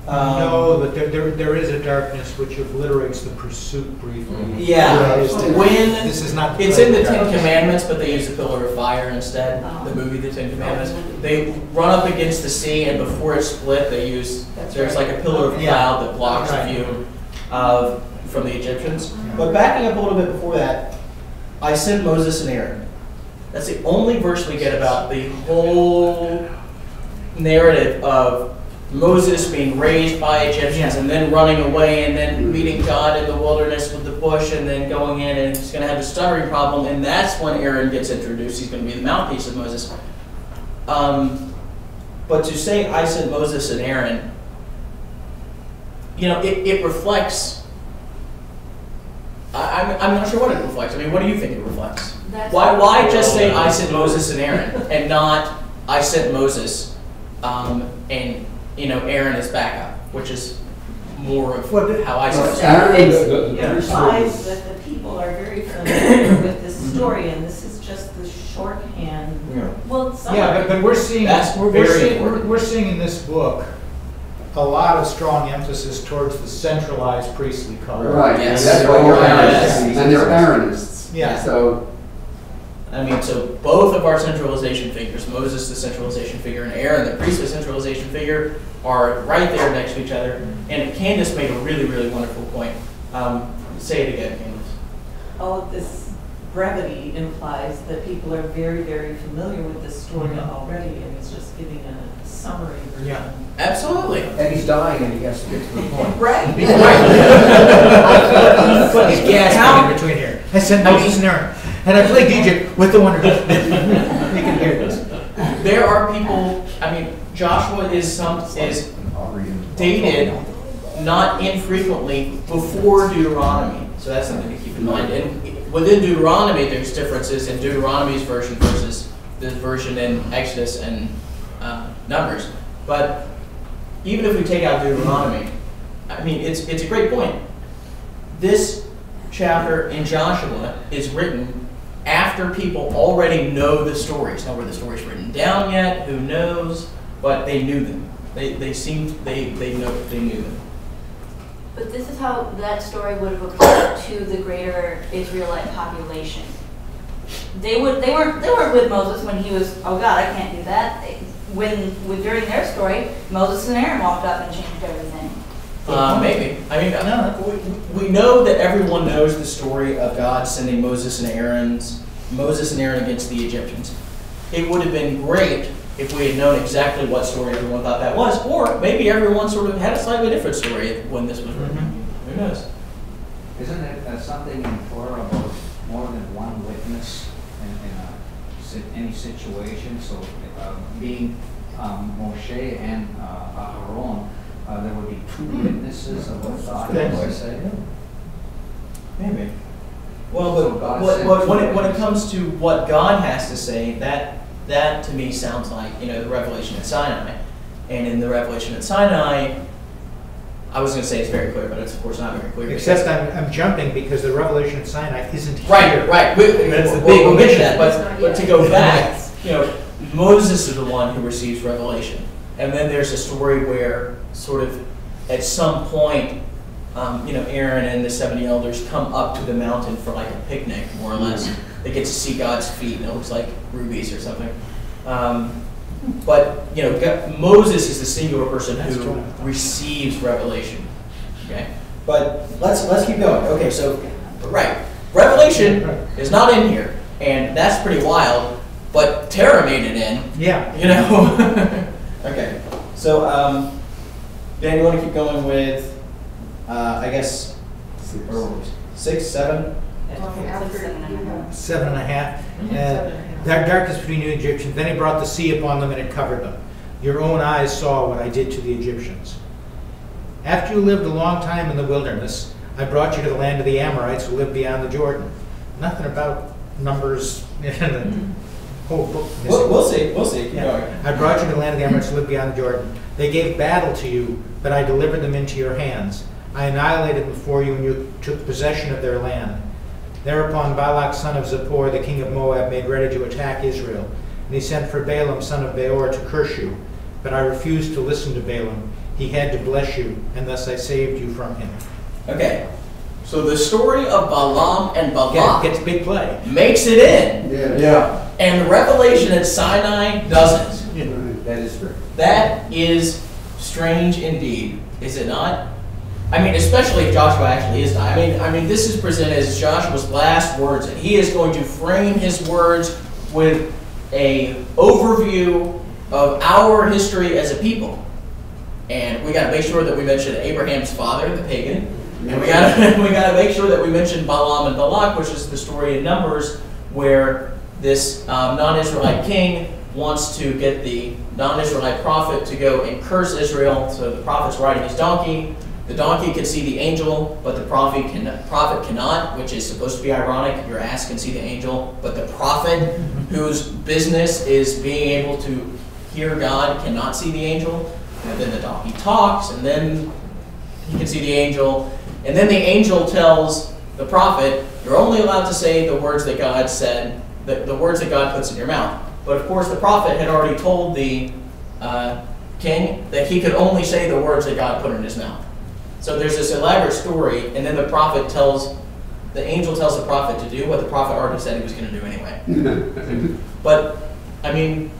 No, but there is a darkness which obliterates the pursuit briefly. Yeah. When This is not. it's in the Ten Commandments, but they use the pillar of fire instead. The movie, The Ten Commandments. They run up against the sea, and before it's split, they use there's like a pillar of cloud that blocks the view from the Egyptians. But backing up a little bit before that, I sent Moses and Aaron. That's the only verse we get about the whole narrative of Moses being raised by Egyptians and then running away and then meeting God in the wilderness with the bush and then going in and he's going to have a stuttering problem, and that's when Aaron gets introduced. He's going to be the mouthpiece of Moses. But to say I sent Moses and Aaron, you know, it reflects. I'm not sure what it reflects. I mean, what do you think it reflects? Why just say I sent Moses and Aaron and not I sent Moses and you know Aaron is backup, which is more of how I see it. It implies that the people are very familiar with this story, and this is just the shorthand. Well, But we're seeing That's we're very seeing, important. we're seeing in this book a lot of strong emphasis towards the centralized priestly cult. Right, Yes. that's why you're Yes. Aaronists, and they're Aaronists. Yeah. So, I mean, so both of our centralization figures, Moses the centralization figure and Aaron the priestly centralization figure, are right there next to each other. And Candace made a really, really wonderful point. Say it again, Candace. all of this brevity implies that people are very, very familiar with this story already, and it's just giving a summary version. Yeah. Absolutely. And he's dying and he has to get to the point. Right. Put his gas in between here. I sent Moses and Aaron, and I plagued Egypt with the wonder. You can hear this. There are people, I mean, Joshua is dated not infrequently before Deuteronomy. So that's something to keep in mind. And within Deuteronomy, there's differences in Deuteronomy's version versus the version in Exodus and Numbers. But even if we take out Deuteronomy, I mean, it's a great point. This chapter in Joshua is written after people already know the stories. Now, were the stories written down yet? Who knows? But they knew them. They knew them. But this is how that story would have applied to the greater Israelite population. They weren't with Moses when he was, oh God, I can't do that. During their story, Moses and Aaron walked up and changed everything. Maybe. I mean, we know that everyone knows the story of God sending Moses and Aaron against the Egyptians. It would have been great if we had known exactly what story everyone thought that was, or maybe everyone sort of had a slightly different story when this was written. Who knows? Isn't it something in Torah about more than one witness in any situation? So being Moshe and Aaron, there would be two witnesses of what God has to say. Maybe. Well, but when it comes to what God has to say, that to me sounds like, the revelation at Sinai. And in the revelation at Sinai, I was going to say it's very clear, but it's of course not very clear. Except I'm jumping because the revelation at Sinai isn't here. Right. That's the big omission. But to go back, Moses is the one who receives revelation. And then there's a story where sort of at some point, Aaron and the 70 elders come up to the mountain for like a picnic, more or less. They get to see God's feet, and it looks like rubies or something. But Moses is the singular person who receives revelation. Okay, but let's keep going. Okay, so Revelation is not in here, and that's pretty wild. But Tara made it in. Yeah. Okay, so Dan, you want to keep going with? I guess 6, 7. 7.5. Darkness between you and Egyptians. Then he brought the sea upon them and it covered them. Your own eyes saw what I did to the Egyptians. After you lived a long time in the wilderness, I brought you to the land of the Amorites who lived beyond the Jordan. Nothing about Numbers in the whole book. We'll see. Yeah. I brought you to the land of the Amorites who lived beyond the Jordan. They gave battle to you, but I delivered them into your hands. I annihilated them before you, and you took possession of their land. Thereupon Balak son of Zippor, the king of Moab, made ready to attack Israel. And he sent for Balaam son of Beor to curse you. But I refused to listen to Balaam. He had to bless you, and thus I saved you from him. Okay, so the story of Balaam and Balak gets big play. Makes it in. Yeah. And the revelation at Sinai doesn't. That is true. That is strange indeed, is it not? I mean, especially if Joshua actually is dying. I mean, this is presented as Joshua's last words, and he is going to frame his words with a overview of our history as a people. And we got to make sure that we mention Abraham's father, the pagan, and we got to make sure that we mention Balaam and Balak, which is the story in Numbers where this non-Israelite king wants to get the non-Israelite prophet to go and curse Israel. So the prophet's riding his donkey. The donkey can see the angel, but the prophet cannot, which is supposed to be ironic. Your ass can see the angel, but the prophet, whose business is being able to hear God, cannot see the angel. And then the donkey talks, and then he can see the angel. And then the angel tells the prophet, you're only allowed to say the words that God said, the words that God puts in your mouth. But of course, the prophet had already told the king that he could only say the words that God put in his mouth. So there's this elaborate story, and then the angel tells the prophet to do what the prophet already said he was going to do anyway. But, I mean,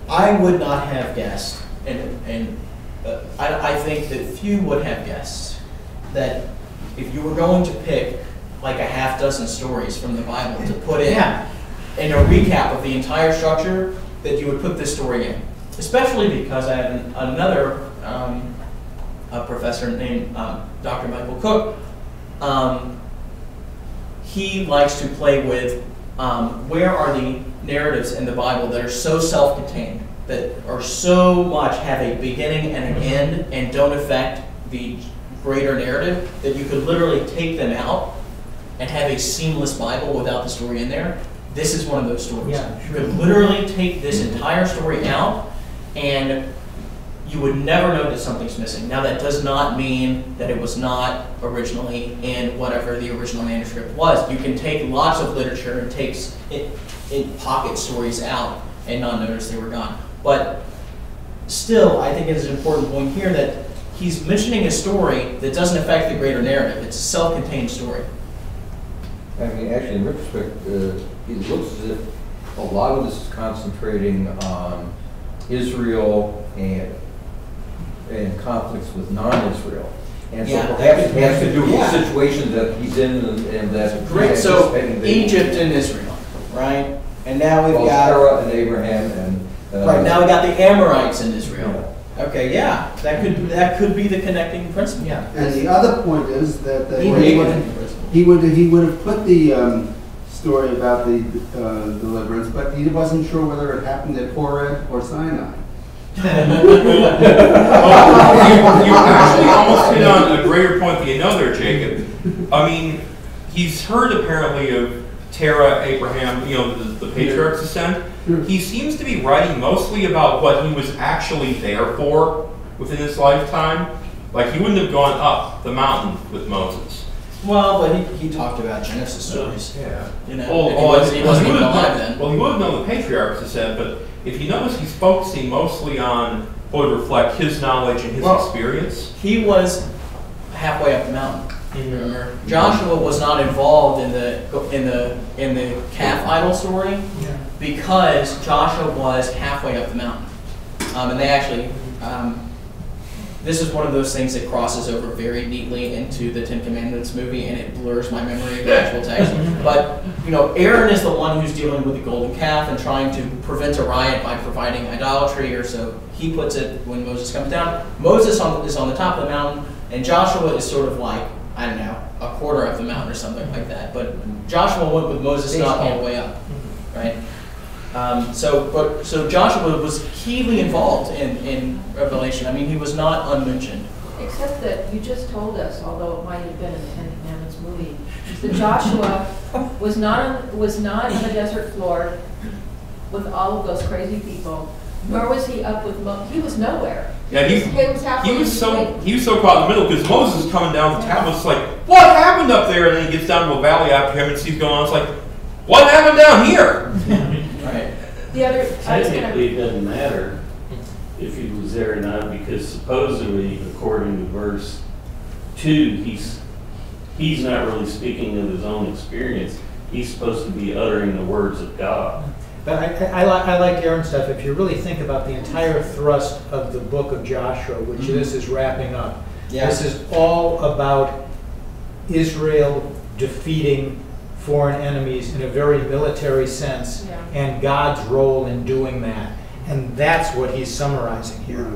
I would not have guessed, and I think that few would have guessed, that if you were going to pick like a half dozen stories from the Bible to put in a recap of the entire structure, that you would put this story in. Especially because I have another a professor named Dr. Michael Cook. He likes to play with where are the narratives in the Bible that are so self-contained, that are so much have a beginning and an end and don't affect the greater narrative, that you could literally take them out and have a seamless Bible without the story in there, this is one of those stories. Yeah, You could literally take this entire story out, and you would never notice something's missing. Now, that does not mean that it was not originally in whatever the original manuscript was. You can take lots of literature and take pocket stories out and not notice they were gone. But still, I think it is an important point here that he's mentioning a story that doesn't affect the greater narrative. It's a self-contained story. I mean, actually, in retrospect, it looks as if a lot of this is concentrating on Israel and conflicts with non-Israel. And so perhaps it has to do with the situation that he's in and that... Great, so Egypt and Israel, right? And now we've got... Sarah and Abraham and... right, now we got the Amorites in Israel. Yeah. Okay, yeah, that could be the connecting principle. Yeah. And the other point is that he would have put the story about the deliverance, but he wasn't sure whether it happened at Horeb or Sinai. You actually almost hit on a greater point than you know there, Jacob. I mean, he's heard apparently of Terah, Abraham, the patriarch's descent. He seems to be writing mostly about what he was actually there for within his lifetime. Like, he wouldn't have gone up the mountain with Moses. Well, but he talked about Genesis stories. Yeah. He wasn't even alive then. Well, he would have known the patriarchs descent, but if you notice, he's focusing mostly on what would reflect his knowledge and his experience. He was halfway up the mountain. Remember, Joshua was not involved in the calf idol story because Joshua was halfway up the mountain, and they actually. This is one of those things that crosses over very neatly into the Ten Commandments movie, and it blurs my memory of the actual text. But Aaron is the one who's dealing with the golden calf and trying to prevent a riot by providing idolatry, or so he puts it when Moses comes down. Moses is on the top of the mountain, and Joshua is sort of like, I don't know, a quarter of the mountain or something like that. But Joshua went with Moses not all the way up, right? So Joshua was keenly involved in Revelation. I mean, he was not unmentioned. Except that you just told us, although it might have been in the Ten Commandments movie, that Joshua was not on the desert floor with all of those crazy people, nor was he up with he was nowhere. Yeah, he was so caught in the middle because Moses is coming down the tablets like, what happened up there? And then he gets down to a valley after him and sees going on. It's like, what happened down here? Right. Technically, it doesn't matter if he was there or not, because supposedly, according to verse 2, he's not really speaking of his own experience. He's supposed to be uttering the words of God. But I like Aaron's stuff. If you really think about the entire thrust of the book of Joshua, which this is wrapping up, this is all about Israel defeating foreign enemies in a very military sense, and God's role in doing that. And that's what he's summarizing here.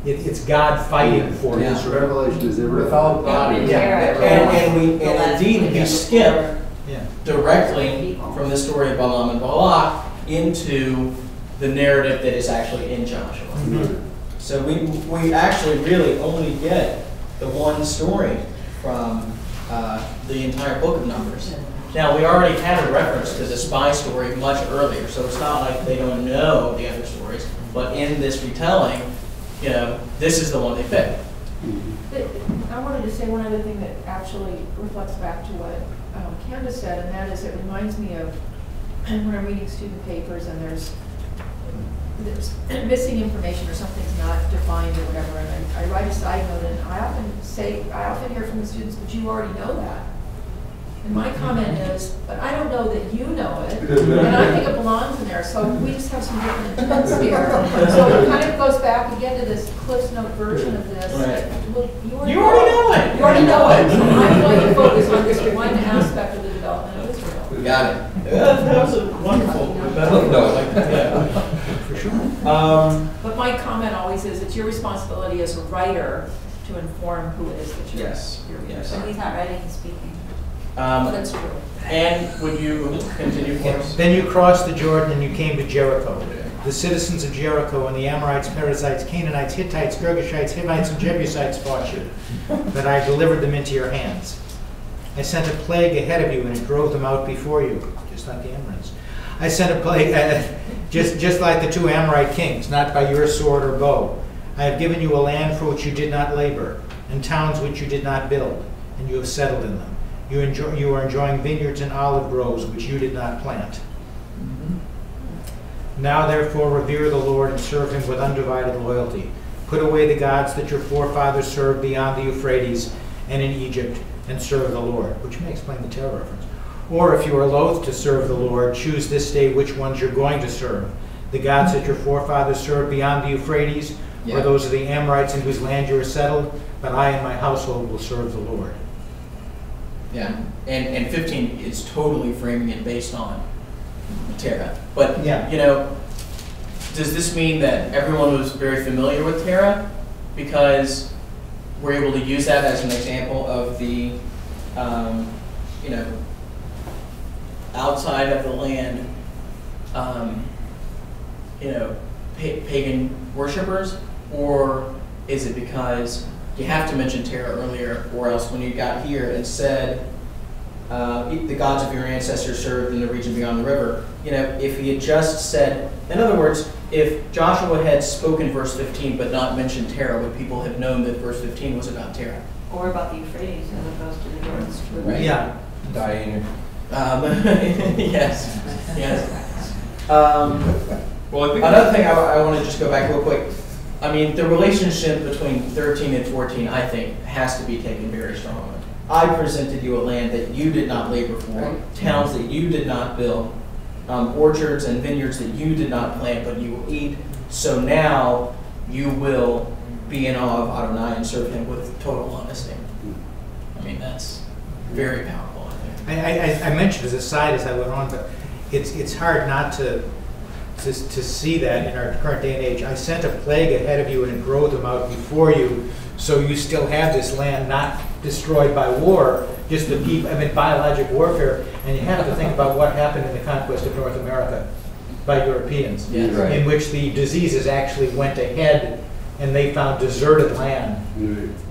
It's God fighting for Israel. Revelation is without God. And indeed we skip directly from the story of Balaam and Balak into the narrative that is actually in Joshua. So we actually really only get the one story from the entire book of Numbers. Now, we already had a reference to the spy story much earlier, so it's not like they don't know the other stories. But in this retelling, this is the one they picked. I wanted to say one other thing that actually reflects back to what Candace said, and that is it reminds me of when I'm reading student papers and there's missing information or something's not defined or whatever, and I write a side note, and I often hear from the students, but you already know that. And my comment is, but I don't know that you know it, and I think it belongs in there, so we just have some different intents here. So it kind of goes back again to this Cliff's Note version of this. Right. Well, you already know it. You already know it. I'm going to focus on this one aspect of the development of Israel. We got it. That was a wonderful. For sure. But my comment always is, it's your responsibility as a writer to inform who it is that you're. Yes. So he's not writing, he's speaking. That's true. And would you continue for us? Then you crossed the Jordan and you came to Jericho. The citizens of Jericho and the Amorites, Perizzites, Canaanites, Hittites, Girgashites, Hivites, and Jebusites fought you, but I delivered them into your hands. I sent a plague ahead of you, and it drove them out before you, just like the Amorites. I sent a plague, just like the 2 Amorite kings, not by your sword or bow. I have given you a land for which you did not labor, and towns which you did not build, and you have settled in them. You are enjoying vineyards and olive groves which you did not plant. Now therefore revere the Lord and serve him with undivided loyalty. Put away the gods that your forefathers served beyond the Euphrates and in Egypt, and serve the Lord, which may explain the Terah reference. Or if you are loath to serve the Lord, choose this day which ones you're going to serve. The gods that your forefathers served beyond the Euphrates, or those of the Amorites in whose land you are settled, but I and my household will serve the Lord. Yeah, and 15 is totally framing it based on Terah. But, you know, does this mean that everyone was very familiar with Terah? Because we're able to use that as an example of the, you know, outside of the land, you know, pagan worshipers? Or is it because you have to mention Terah earlier, or else when you got here and said, the gods of your ancestors served in the region beyond the river, you know, if he had just said, in other words, if Joshua had spoken verse 15 but not mentioned Terah, would people have known that verse 15 was about Terah? Or about the Euphrates as opposed to the Jordan River. Right. Yeah. Diane. Yes, yes. Well, another thing I want to just go back real quick. I mean, the relationship between 13 and 14, I think, has to be taken very strongly. I presented you a land that you did not labor for, towns that you did not build, orchards and vineyards that you did not plant, but you will eat. So now you will be in awe of Adonai and serve him with total honesty. I mean, that's very powerful, I think. I mentioned as a side as I went on, but it's hard not to see that in our current day and age. I sent a plague ahead of you and it drove them out before you, so you still have this land not destroyed by war, just the people, I mean, biologic warfare. And you have to think about what happened in the conquest of North America by Europeans, in which the diseases actually went ahead and they found deserted land.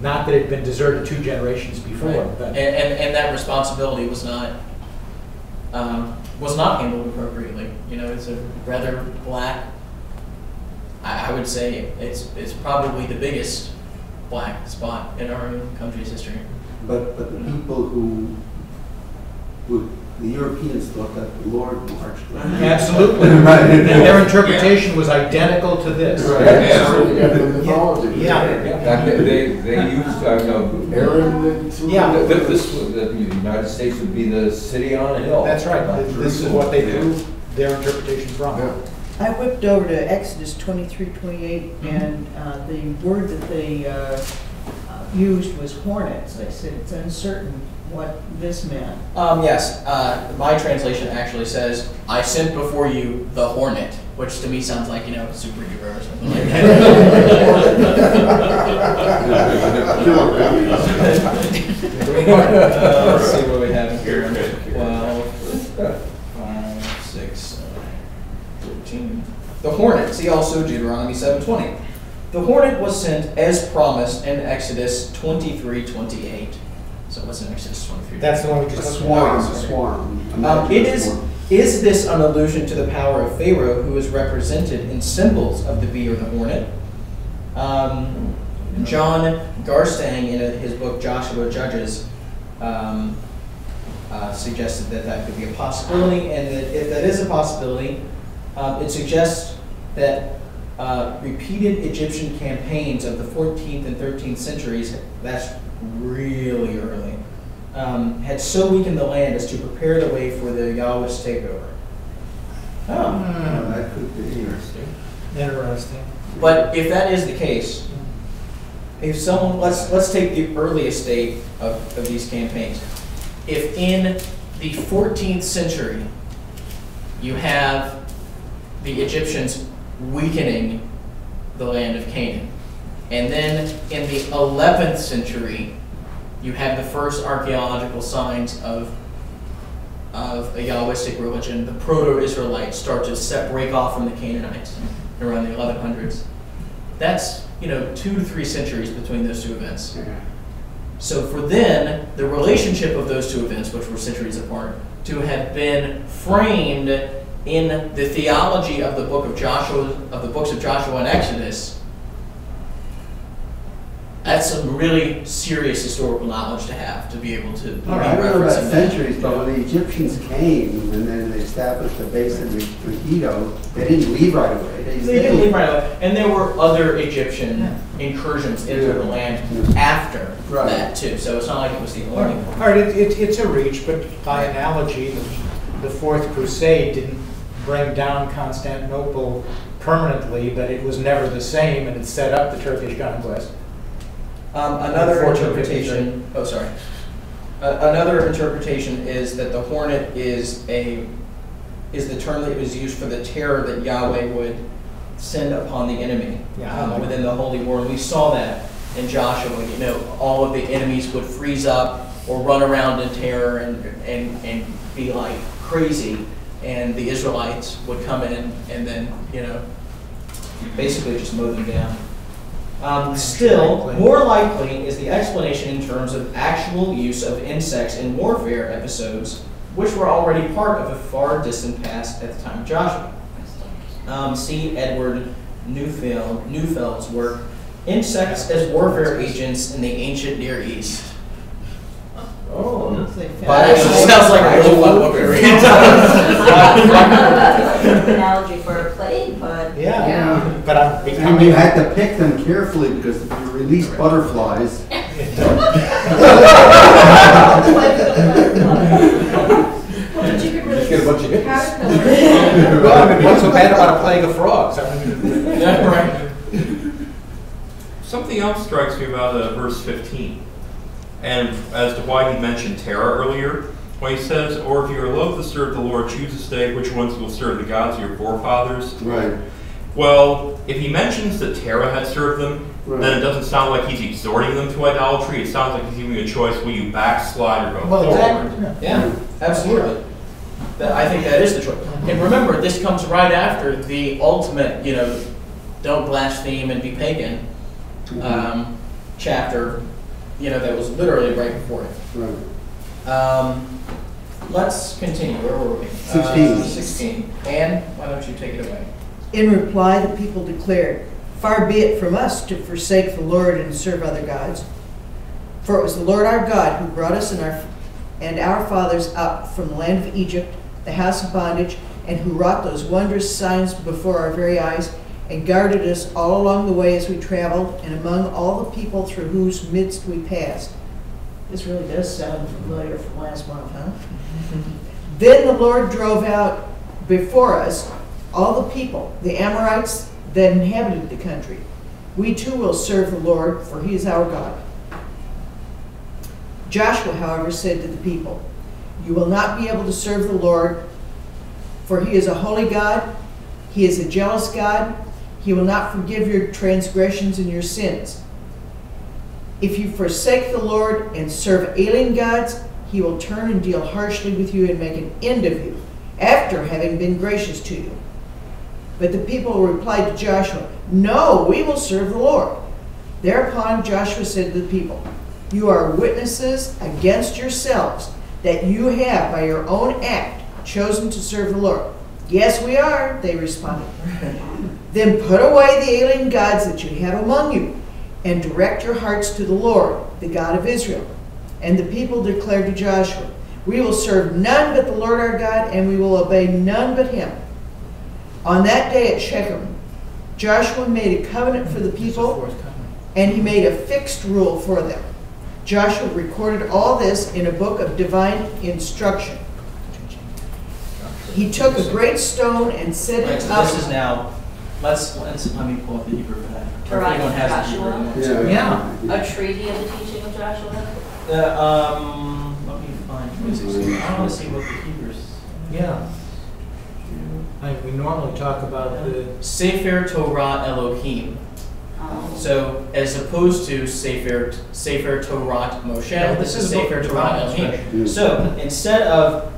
Not that it had been deserted 2 generations before. But and that responsibility was not handled appropriately. You know, it's a rather black, I would say it's probably the biggest black spot in our country's history. But the people who the Europeans thought that the Lord marched. Absolutely. Right. And their interpretation was identical to this. Right. They used, Aaron. the United States would be the city on a hill. That's right. This is what they drew their interpretation from. I whipped over to Exodus 23:28, and the word that they used was hornets. I said it's uncertain what this meant. Yes, my translation actually says, "I sent before you the hornet," which to me sounds like, you know, a superhero or something like that. Let's see what we have here. 12, 5, 6, 7, 14. The hornet. See also Deuteronomy 7:20. The hornet was sent as promised in Exodus 23:28. So what's in Exodus 23? That's the one we just Swarm. Is this an allusion to the power of Pharaoh, who is represented in symbols of the bee or the hornet? John Garstang, in his book Joshua Judges, suggested that could be a possibility, and that if that is a possibility, it suggests that repeated Egyptian campaigns of the 14th and 13th centuries, that's really early, had so weakened the land as to prepare the way for the Yahweh's takeover. That could be interesting. Interesting. But if that is the case, if someone, let's take the earliest date of these campaigns. If in the 14th century you have the Egyptians weakening the land of Canaan, and then in the 11th century you have the first archaeological signs of a Yahwistic religion, the Proto-Israelites start to break off from the Canaanites around the 1100s. That's, 2 to 3 centuries between those two events. So for then, the relationship of those two events, which were centuries apart, to have been framed in the theology of the book of Joshua, of the books of Joshua and Exodus, that's some really serious historical knowledge to have, to be able to be I don't know about referencing that. centuries, but when the Egyptians came and then they established a base in Megiddo, they didn't leave right away. They didn't leave right away. And there were other Egyptian incursions into the land after that too. So it's not like it was the only one. All right, it's a reach, but by analogy, the Fourth Crusade didn't bring down Constantinople permanently, but it was never the same, and it set up the Turkish conquest. Another interpretation. Oh, sorry. Another interpretation is that the hornet is the term that was used for the terror that Yahweh would send upon the enemy within the holy war. And we saw that in Joshua. You know, all of the enemies would freeze up or run around in terror and be like crazy, and the Israelites would come in and then basically just mow them down. Still, more likely is the explanation in terms of actual use of insects in warfare episodes, which were already part of a far distant past at the time of Joshua. See Edward Neufeld's work, Insects as Warfare Agents in the Ancient Near East. Oh, that actually sounds like a really fun book to read. Analogy for a plague, but Yeah. But I'm And you had to pick them carefully because if you release butterflies, But you could really get a bunch of hits. Well, I mean, what's so bad about a plague of frogs? I mean, Yeah, right. Something else strikes me about verse 15, and as to why he mentioned Terah earlier, when he says, "Or if you are loath to serve the Lord, choose this day which ones will serve the gods of your forefathers." right. Well, if he mentions that Terah had served them, then it doesn't sound like he's exhorting them to idolatry. It sounds like he's giving you a choice: will you backslide or go well, forward? exactly. Yeah, absolutely. I think that is the choice. And remember, this comes right after the ultimate, don't blaspheme and be pagan chapter, that was literally right before it. Right. Let's continue. Where were we? 16. 16. Anne, why don't you take it away? In reply, the people declared, "Far be it from us to forsake the Lord and serve other gods. For it was the Lord our God who brought us and our fathers up from the land of Egypt, the house of bondage, and who wrought those wondrous signs before our very eyes, and guarded us all along the way as we traveled, and among all the people through whose midst we passed." This really does sound familiar from last month, huh? Then the Lord drove out before us all the people, the Amorites that inhabited the country. We too will serve the Lord, for he is our God. Joshua, however, said to the people, "You will not be able to serve the Lord, for he is a holy God. He is a jealous God. He will not forgive your transgressions and your sins. If you forsake the Lord and serve alien gods, he will turn and deal harshly with you and make an end of you, after having been gracious to you." But the people replied to Joshua, "No, we will serve the Lord." Thereupon Joshua said to the people, "You are witnesses against yourselves that you have by your own act chosen to serve the Lord." "Yes, we are," they responded. "Then put away the alien gods that you have among you and direct your hearts to the Lord, the God of Israel." And the people declared to Joshua, "We will serve none but the Lord our God, and we will obey none but him." On that day at Shechem, Joshua made a covenant for the people, and he made a fixed rule for them. Joshua recorded all this in a book of divine instruction. He took a great stone and set Right, it so up. this is now, let me pull up the Hebrew for that. Or if Torah anyone of has the Joshua? Hebrew. Yeah. a treaty of the teaching of Joshua. Let me find, I want to see what the Hebrews. Yeah. We normally talk about the Sefer Torah Elohim. So as opposed to Sefer Torah Moshe, Yeah, this is a book Sefer of Torah instruction. Elohim. So instead of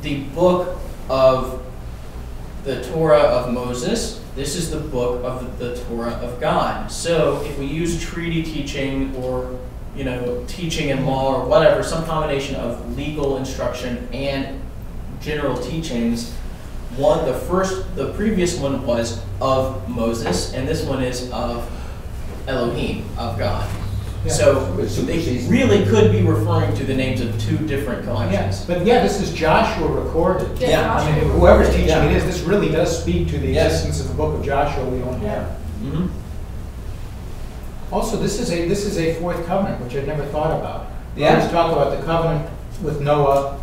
the book of the Torah of Moses, this is the book of the Torah of God. So if we use treaty teaching or teaching in law or whatever, some combination of legal instruction and general teachings. The previous one was of Moses, and this one is of Elohim, of God. Yeah. So they really could be referring to the names of two different collections. But this is Joshua recorded. Yeah. I mean, whoever's teaching it is, this really does speak to the existence of the book of Joshua we don't have. Mm-hmm. Also, this is a fourth covenant, which I'd never thought about. Yeah. We always talk about the covenant with Noah,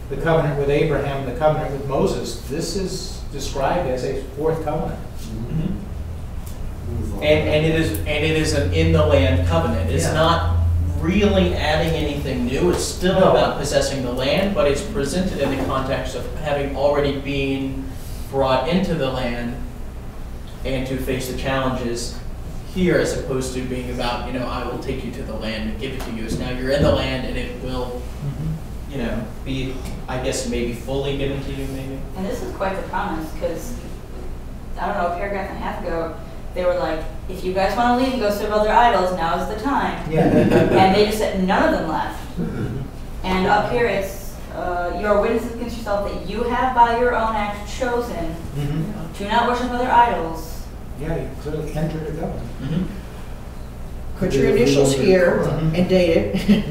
the covenant with Abraham, the covenant with Moses. This is described as a fourth covenant. Mm-hmm. And it is an in the land covenant. It's not really adding anything new. It's still about possessing the land, but it's presented in the context of having already been brought into the land and to face the challenges here, as opposed to being about, I will take you to the land and give it to you. So now you're in the land, and it will, be, I guess, maybe fully given to you, maybe. And this is quite the promise, because, I don't know, a paragraph and a half ago, they were like, if you guys want to leave and go serve other idols, now is the time. Yeah. And they just said none of them left. And up here it's, you are witnesses against yourself that you have by your own act chosen to not worship other idols. Yeah, you clearly entered a covenant. Put your initials here and date it.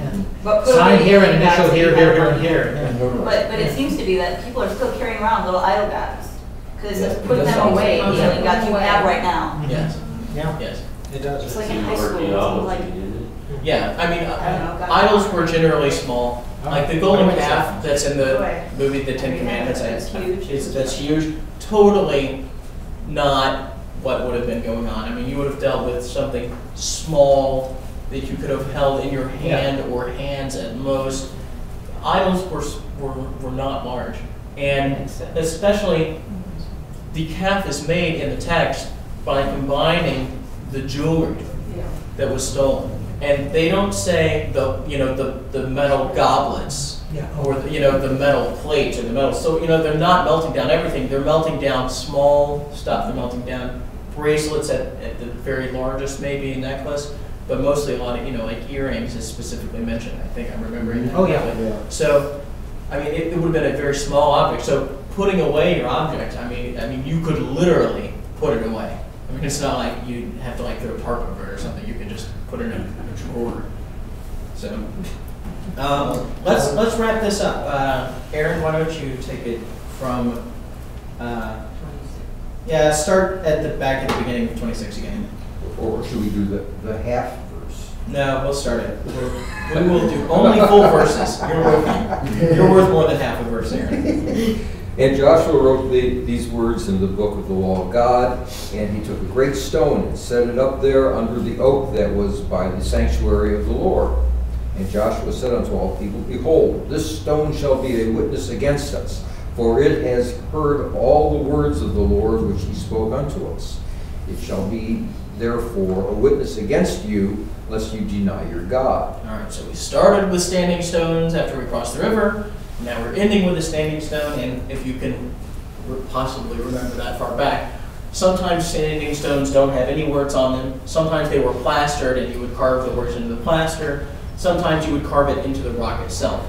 But put Sign it here in and that initial so you here, have here, one. here, and here. But it seems to be that people are still carrying around little idol gods. Because it says put them away, the only gods you have right now. Yes. Yeah. Yes. It does. It's like in high school, like, Yeah, I mean, I don't know, idols were generally small. Like the golden calf that's in the Right. movie The Ten Commandments, That's huge. that's huge. Totally not what would have been going on. I mean, you would have dealt with something small that you could have held in your hand or hands at most. Idols were not large. And especially the calf is made in the text by combining the jewelry that was stolen. And they don't say the metal goblets or the metal plates or the metal. So they're not melting down everything. They're melting down small stuff. They're melting down bracelets at the very largest, maybe a necklace, but mostly a lot of like earrings is specifically mentioned. I think I'm remembering that. Oh yeah. So I mean, it would have been a very small object. So putting away your object, I mean, you could literally put it away. I mean, it's not like you have to throw a tarp over it or something. You can just put it in a drawer. So let's wrap this up. Aaron, why don't you take it from? Start at the back at the beginning of 26 again. Or should we do the half verse? No, we'll start it. We will do only full verses. You're worth more than half a verse, Aaron. And Joshua wrote these words in the book of the law of God, and he took a great stone and set it up there under the oak that was by the sanctuary of the Lord. And Joshua said unto all people, Behold, this stone shall be a witness against us, for it has heard all the words of the Lord which he spoke unto us. It shall be therefore a witness against you, lest you deny your God. All right, so we started with standing stones after we crossed the river. Now we're ending with a standing stone, and if you can possibly remember that far back, sometimes standing stones don't have any words on them. Sometimes they were plastered, and you would carve the words into the plaster. Sometimes you would carve it into the rock itself.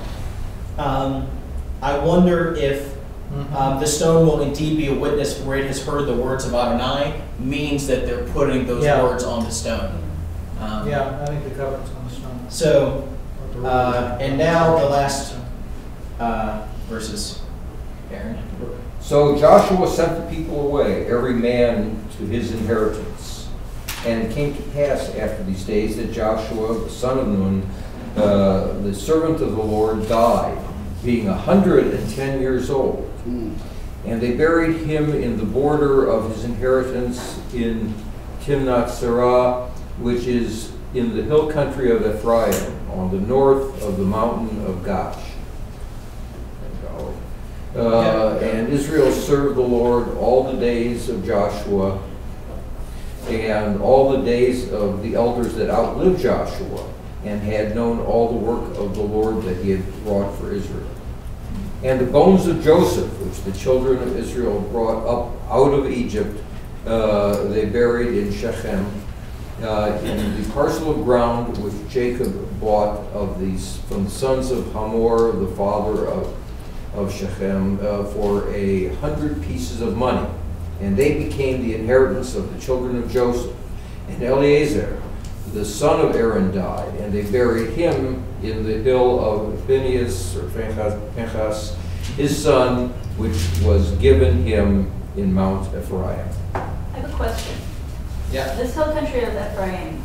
I wonder if the stone will indeed be a witness where it has heard the words of Adonai, means that they're putting those words on the stone. I think the covenant's on the stone. So, and now the last verses, Aaron. So Joshua sent the people away, every man to his inheritance. And it came to pass after these days that Joshua, the son of Nun, the servant of the Lord, died, being 110 years old. And they buried him in the border of his inheritance in Timnath Serah, which is in the hill country of Ephraim, on the north of the mountain of Gaash. And Israel served the Lord all the days of Joshua and all the days of the elders that outlived Joshua, and had known all the work of the Lord that he had wrought for Israel. And the bones of Joseph, which the children of Israel brought up out of Egypt, they buried in Shechem, in the parcel of ground which Jacob bought of these from the sons of Hamor, the father of Shechem, for 100 pieces of money, and they became the inheritance of the children of Joseph. And Eleazar, the son of Aaron, died, and they buried him in the hill of Phinehas, or Phinehas, his son, which was given him in Mount Ephraim. I have a question. Yeah. This hill country of Ephraim,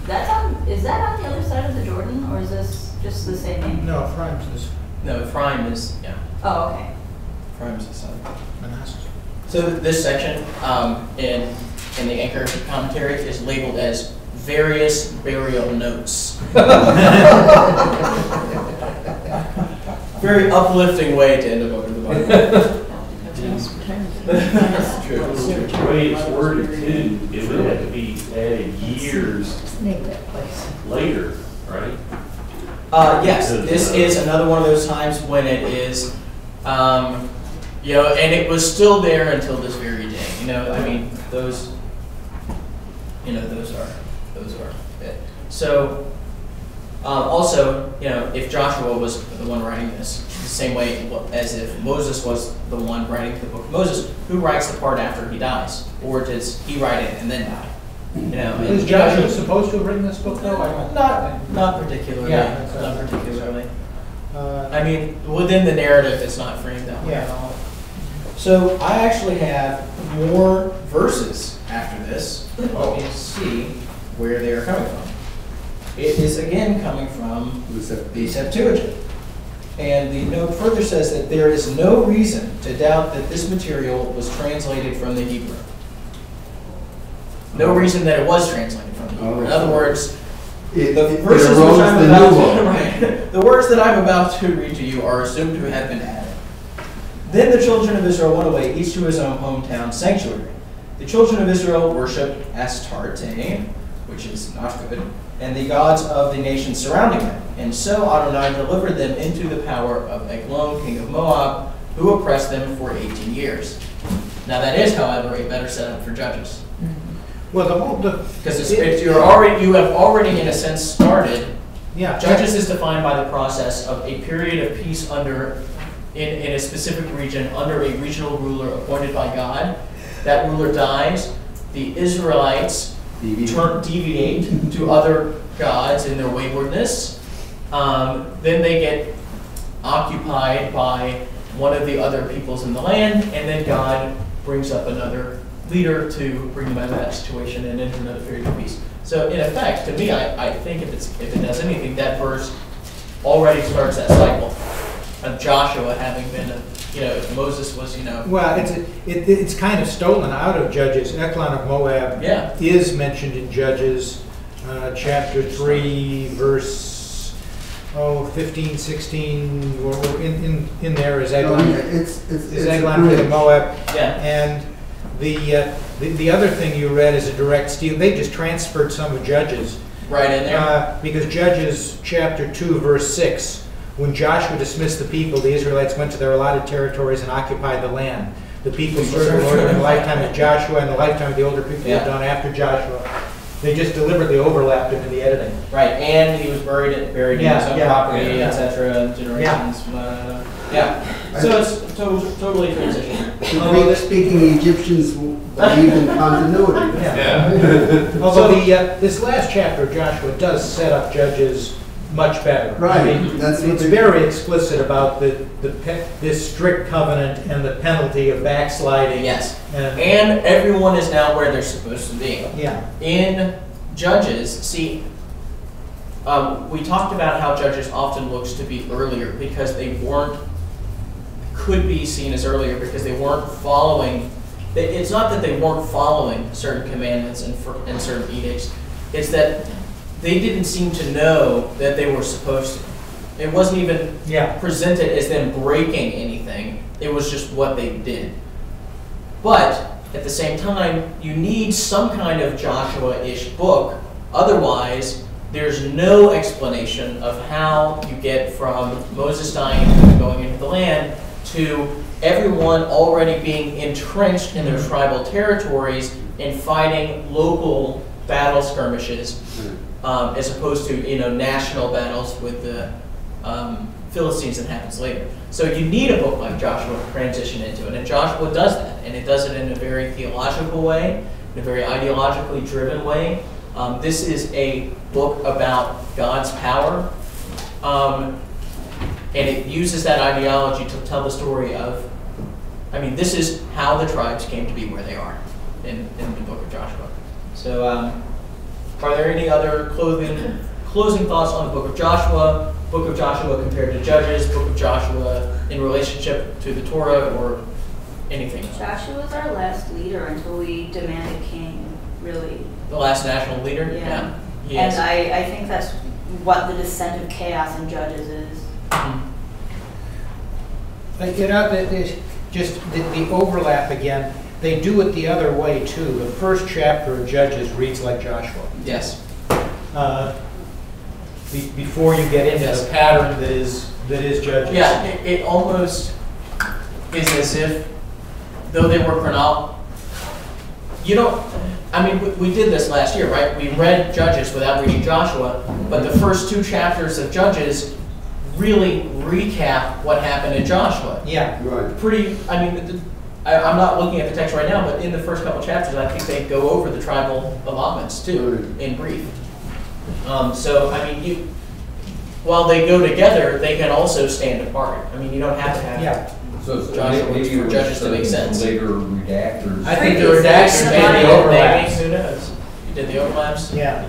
is that on the other side of the Jordan, or is this just the same name? No, Ephraim's this. No, Ephraim is, yeah. Oh, okay. Ephraim's the son. Manasseh. So this section in the Anchor commentary is labeled as various burial notes. Very uplifting way to end a book of the Bible. That's true. The way it's worded too, it would have to be added years later, right? Yes, this is another one of those times when it is, and it was still there until this very day. I mean, those are it. So, also, if Joshua was the one writing this, the same way as if Moses was the one writing the book of Moses, who writes the part after he dies? Or does he write it and then die? Is Joshua supposed to have written this book, though? Not particularly. Yeah, not particularly. I mean, within the narrative, it's not framed that way Yeah. at all. So I actually have more verses after this. Let me see where they are coming from. It is again coming from the Septuagint. And the note further says that there is no reason to doubt that this material was translated from the Hebrew. No reason that it was translated from the Hebrew. In other words, the words that I'm about to read to you are assumed to have been added. Then the children of Israel went away, each to his own hometown sanctuary. The children of Israel worshipped Astarte, which is not good, and the gods of the nations surrounding them. And so Adonai delivered them into the power of Eglon, king of Moab, who oppressed them for 18 years. Now that is, however, a better setup for Judges. Well, because you have already, in a sense, started. Yeah. Judges is defined by the process of a period of peace in a specific region under a regional ruler appointed by God. That ruler dies. The Israelites deviate to other gods in their waywardness. Then they get occupied by one of the other peoples in the land, and then God brings up another leader to bring them out of that situation and into another period of peace. So in effect, to me, I think if it does anything, that verse already starts that cycle of Joshua having been, if Moses was, Well, it's kind of stolen out of Judges. Eglon of Moab is mentioned in Judges chapter 3, verse 15, 16. In there is Eglon. It's Eglon king of Moab. Yeah. And the other thing you read is a direct steal. They just transferred some of Judges. Right in there. Because Judges chapter 2, verse 6, when Joshua dismissed the people, the Israelites went to their allotted territories and occupied the land. The people served the Lord in the lifetime of Joshua and the lifetime of the older people lived on after Joshua. They just deliberately overlapped him in the editing. Right, and he was buried in his own property, etc. Generations. So it's totally transition. Greek-speaking Egyptians believe in continuity. Although this last chapter of Joshua does set up Judges much better. Right. I mean, it's very explicit about this strict covenant and the penalty of backsliding. Yes. And everyone is now where they're supposed to be. Yeah. In Judges, see, we talked about how Judges often looks to be earlier because they could be seen as earlier because they weren't following. It's not that they weren't following certain commandments and certain edicts. It's that they didn't seem to know that they were supposed to. It wasn't even presented as them breaking anything. It was just what they did. But at the same time, you need some kind of Joshua-ish book. Otherwise, there's no explanation of how you get from Moses dying and going into the land to everyone already being entrenched in their tribal territories and fighting local battle skirmishes as opposed to national battles with the Philistines that happens later. So you need a book like Joshua to transition into it, and Joshua does that, and it does it in a very theological way, in a very ideologically driven way. This is a book about God's power, and it uses that ideology to tell the story of, this is how the tribes came to be where they are in the book of Joshua. So are there any other closing thoughts on the book of Joshua? Book of Joshua compared to Judges, book of Joshua in relationship to the Torah, or anything else? Joshua was our last leader until we demanded king, really. The last national leader? Yeah. He and is. I think that's what the descent of chaos in Judges is. But there's just the overlap again. They do it the other way too. The first chapter of Judges reads like Joshua. Yes. Before you get into the pattern that is Judges. Yeah, it almost is as if, though they were chronological, we did this last year, right? We read Judges without reading Joshua, but the first 2 chapters of Judges really recap what happened in Joshua. Yeah. Right. I'm not looking at the text right now, but in the first couple chapters, I think they go over the tribal allotments too, in brief. While they go together, they can also stand apart. You don't have to have So Joshua maybe for Judges to make sense. Later redactors. I think the redactions Maybe the overlaps. Who knows? You did the overlaps? Yeah.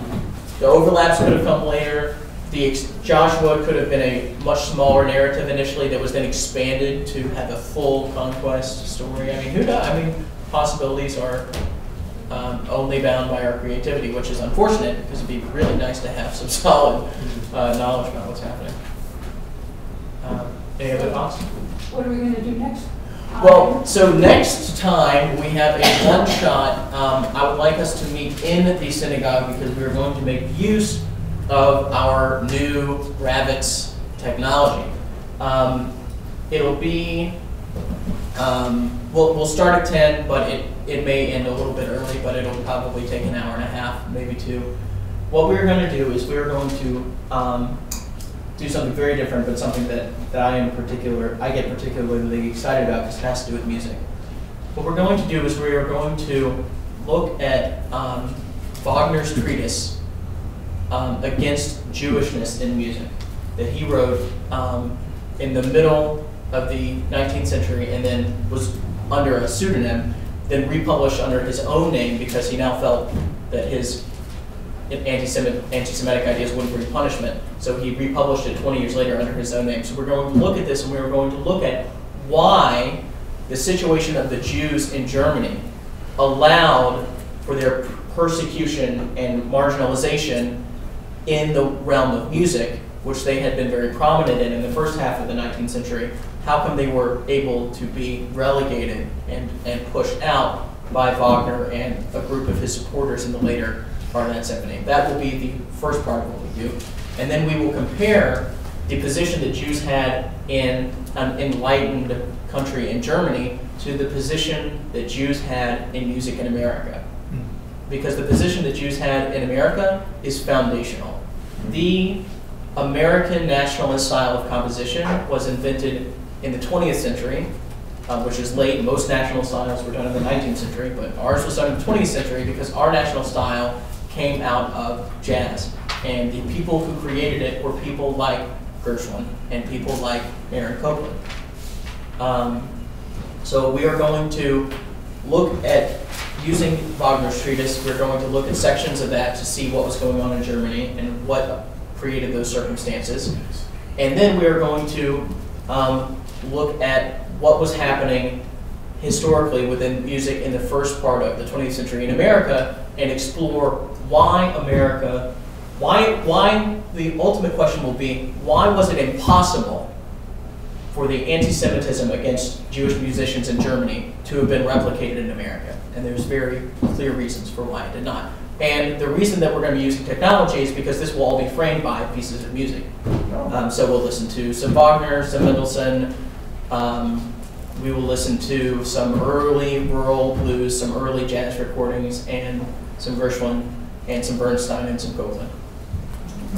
The overlaps could have come later. Joshua could have been a much smaller narrative initially that was then expanded to have a full conquest story. Who knows? Possibilities are only bound by our creativity, which is unfortunate because it'd be really nice to have some solid knowledge about what's happening. Any other thoughts? What are we going to do next? Well, so next time we have a one-shot. I would like us to meet in the synagogue because we are going to make use of our new Ravitz technology. It'll be, we'll start at 10, but it may end a little bit early, but it'll probably take an hour and a half, maybe 2. What we're going to do is we're going to do something very different, but something that I get particularly excited about because it has to do with music. What we're going to do is we are going to look at Wagner's treatise against Jewishness in music that he wrote in the middle of the 19th century and then was under a pseudonym, then republished under his own name because he now felt that his anti-Semitic ideas wouldn't bring punishment. So he republished it 20 years later under his own name. So we're going to look at this and we're going to look at why the situation of the Jews in Germany allowed for their persecution and marginalization in the realm of music, which they had been very prominent in the first half of the 19th century. How come they were able to be relegated and pushed out by Wagner and a group of his supporters in the later part of that symphony? That will be the first part of what we do. And then we will compare the position that Jews had in an enlightened country in Germany to the position that Jews had in music in America. Because the position that Jews had in America is foundational. The American nationalist style of composition was invented in the 20th century, which is late. Most national styles were done in the 19th century, but ours was done in the 20th century because our national style came out of jazz. And the people who created it were people like Gershwin and people like Aaron Copland. So we are going to look at using Wagner's treatise. We're going to look at sections of that to see what was going on in Germany and what created those circumstances. And then we are going to look at what was happening historically within music in the first part of the 20th century in America and explore why America, why the ultimate question will be, why was it impossible for the anti-Semitism against Jewish musicians in Germany to have been replicated in America? And there's very clear reasons for why it did not. And the reason that we're going to be using technology is because this will all be framed by pieces of music. So we'll listen to some Wagner, some Mendelssohn. We will listen to some early rural blues, some early jazz recordings, and some Gershwin, and some Bernstein, and some Copland.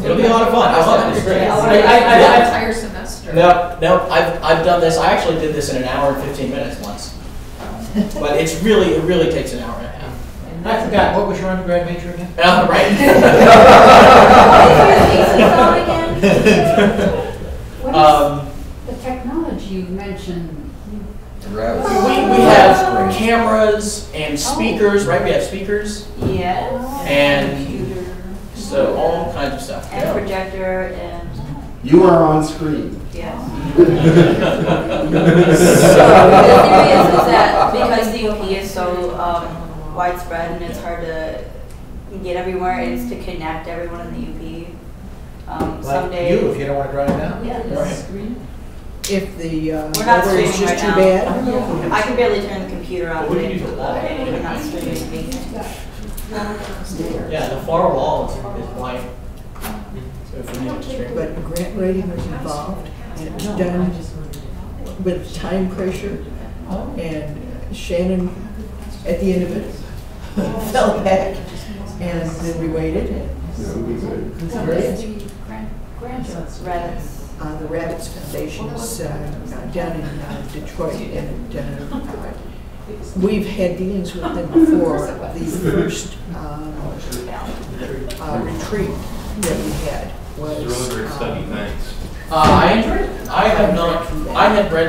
It'll be a lot of fun. I love it. It's great. Entire semester. No, I've done this. I actually did this in an hour and 15 minutes once. But it really takes an hour and a half. I forgot, what was your undergrad major again? Right. What is the technology you mentioned? We have cameras and speakers, right? We have speakers. Yes. And computer. So all kinds of stuff. And projector and, You are on screen. yes. So the theory is that because the UP is so widespread and it's hard to get everywhere, is to connect everyone in the UP. Like Someday. you, if you don't want to drive down. Yes. If the We're not weather is streaming just right too now. bad. I can barely turn the computer on. What do you today. do for wall? We're not streaming. Yeah, the far wall is white. So if we need to stream. But grant writing was involved, and it was done with time pressure. And Shannon, at the end of it, fell back, and then we waited. That would be good. Rabbits. The Rabbits Foundation is down in Detroit, and we've had dealings with them before. The first retreat that we had was. It's a really great study, thanks. I enjoyed it. I had read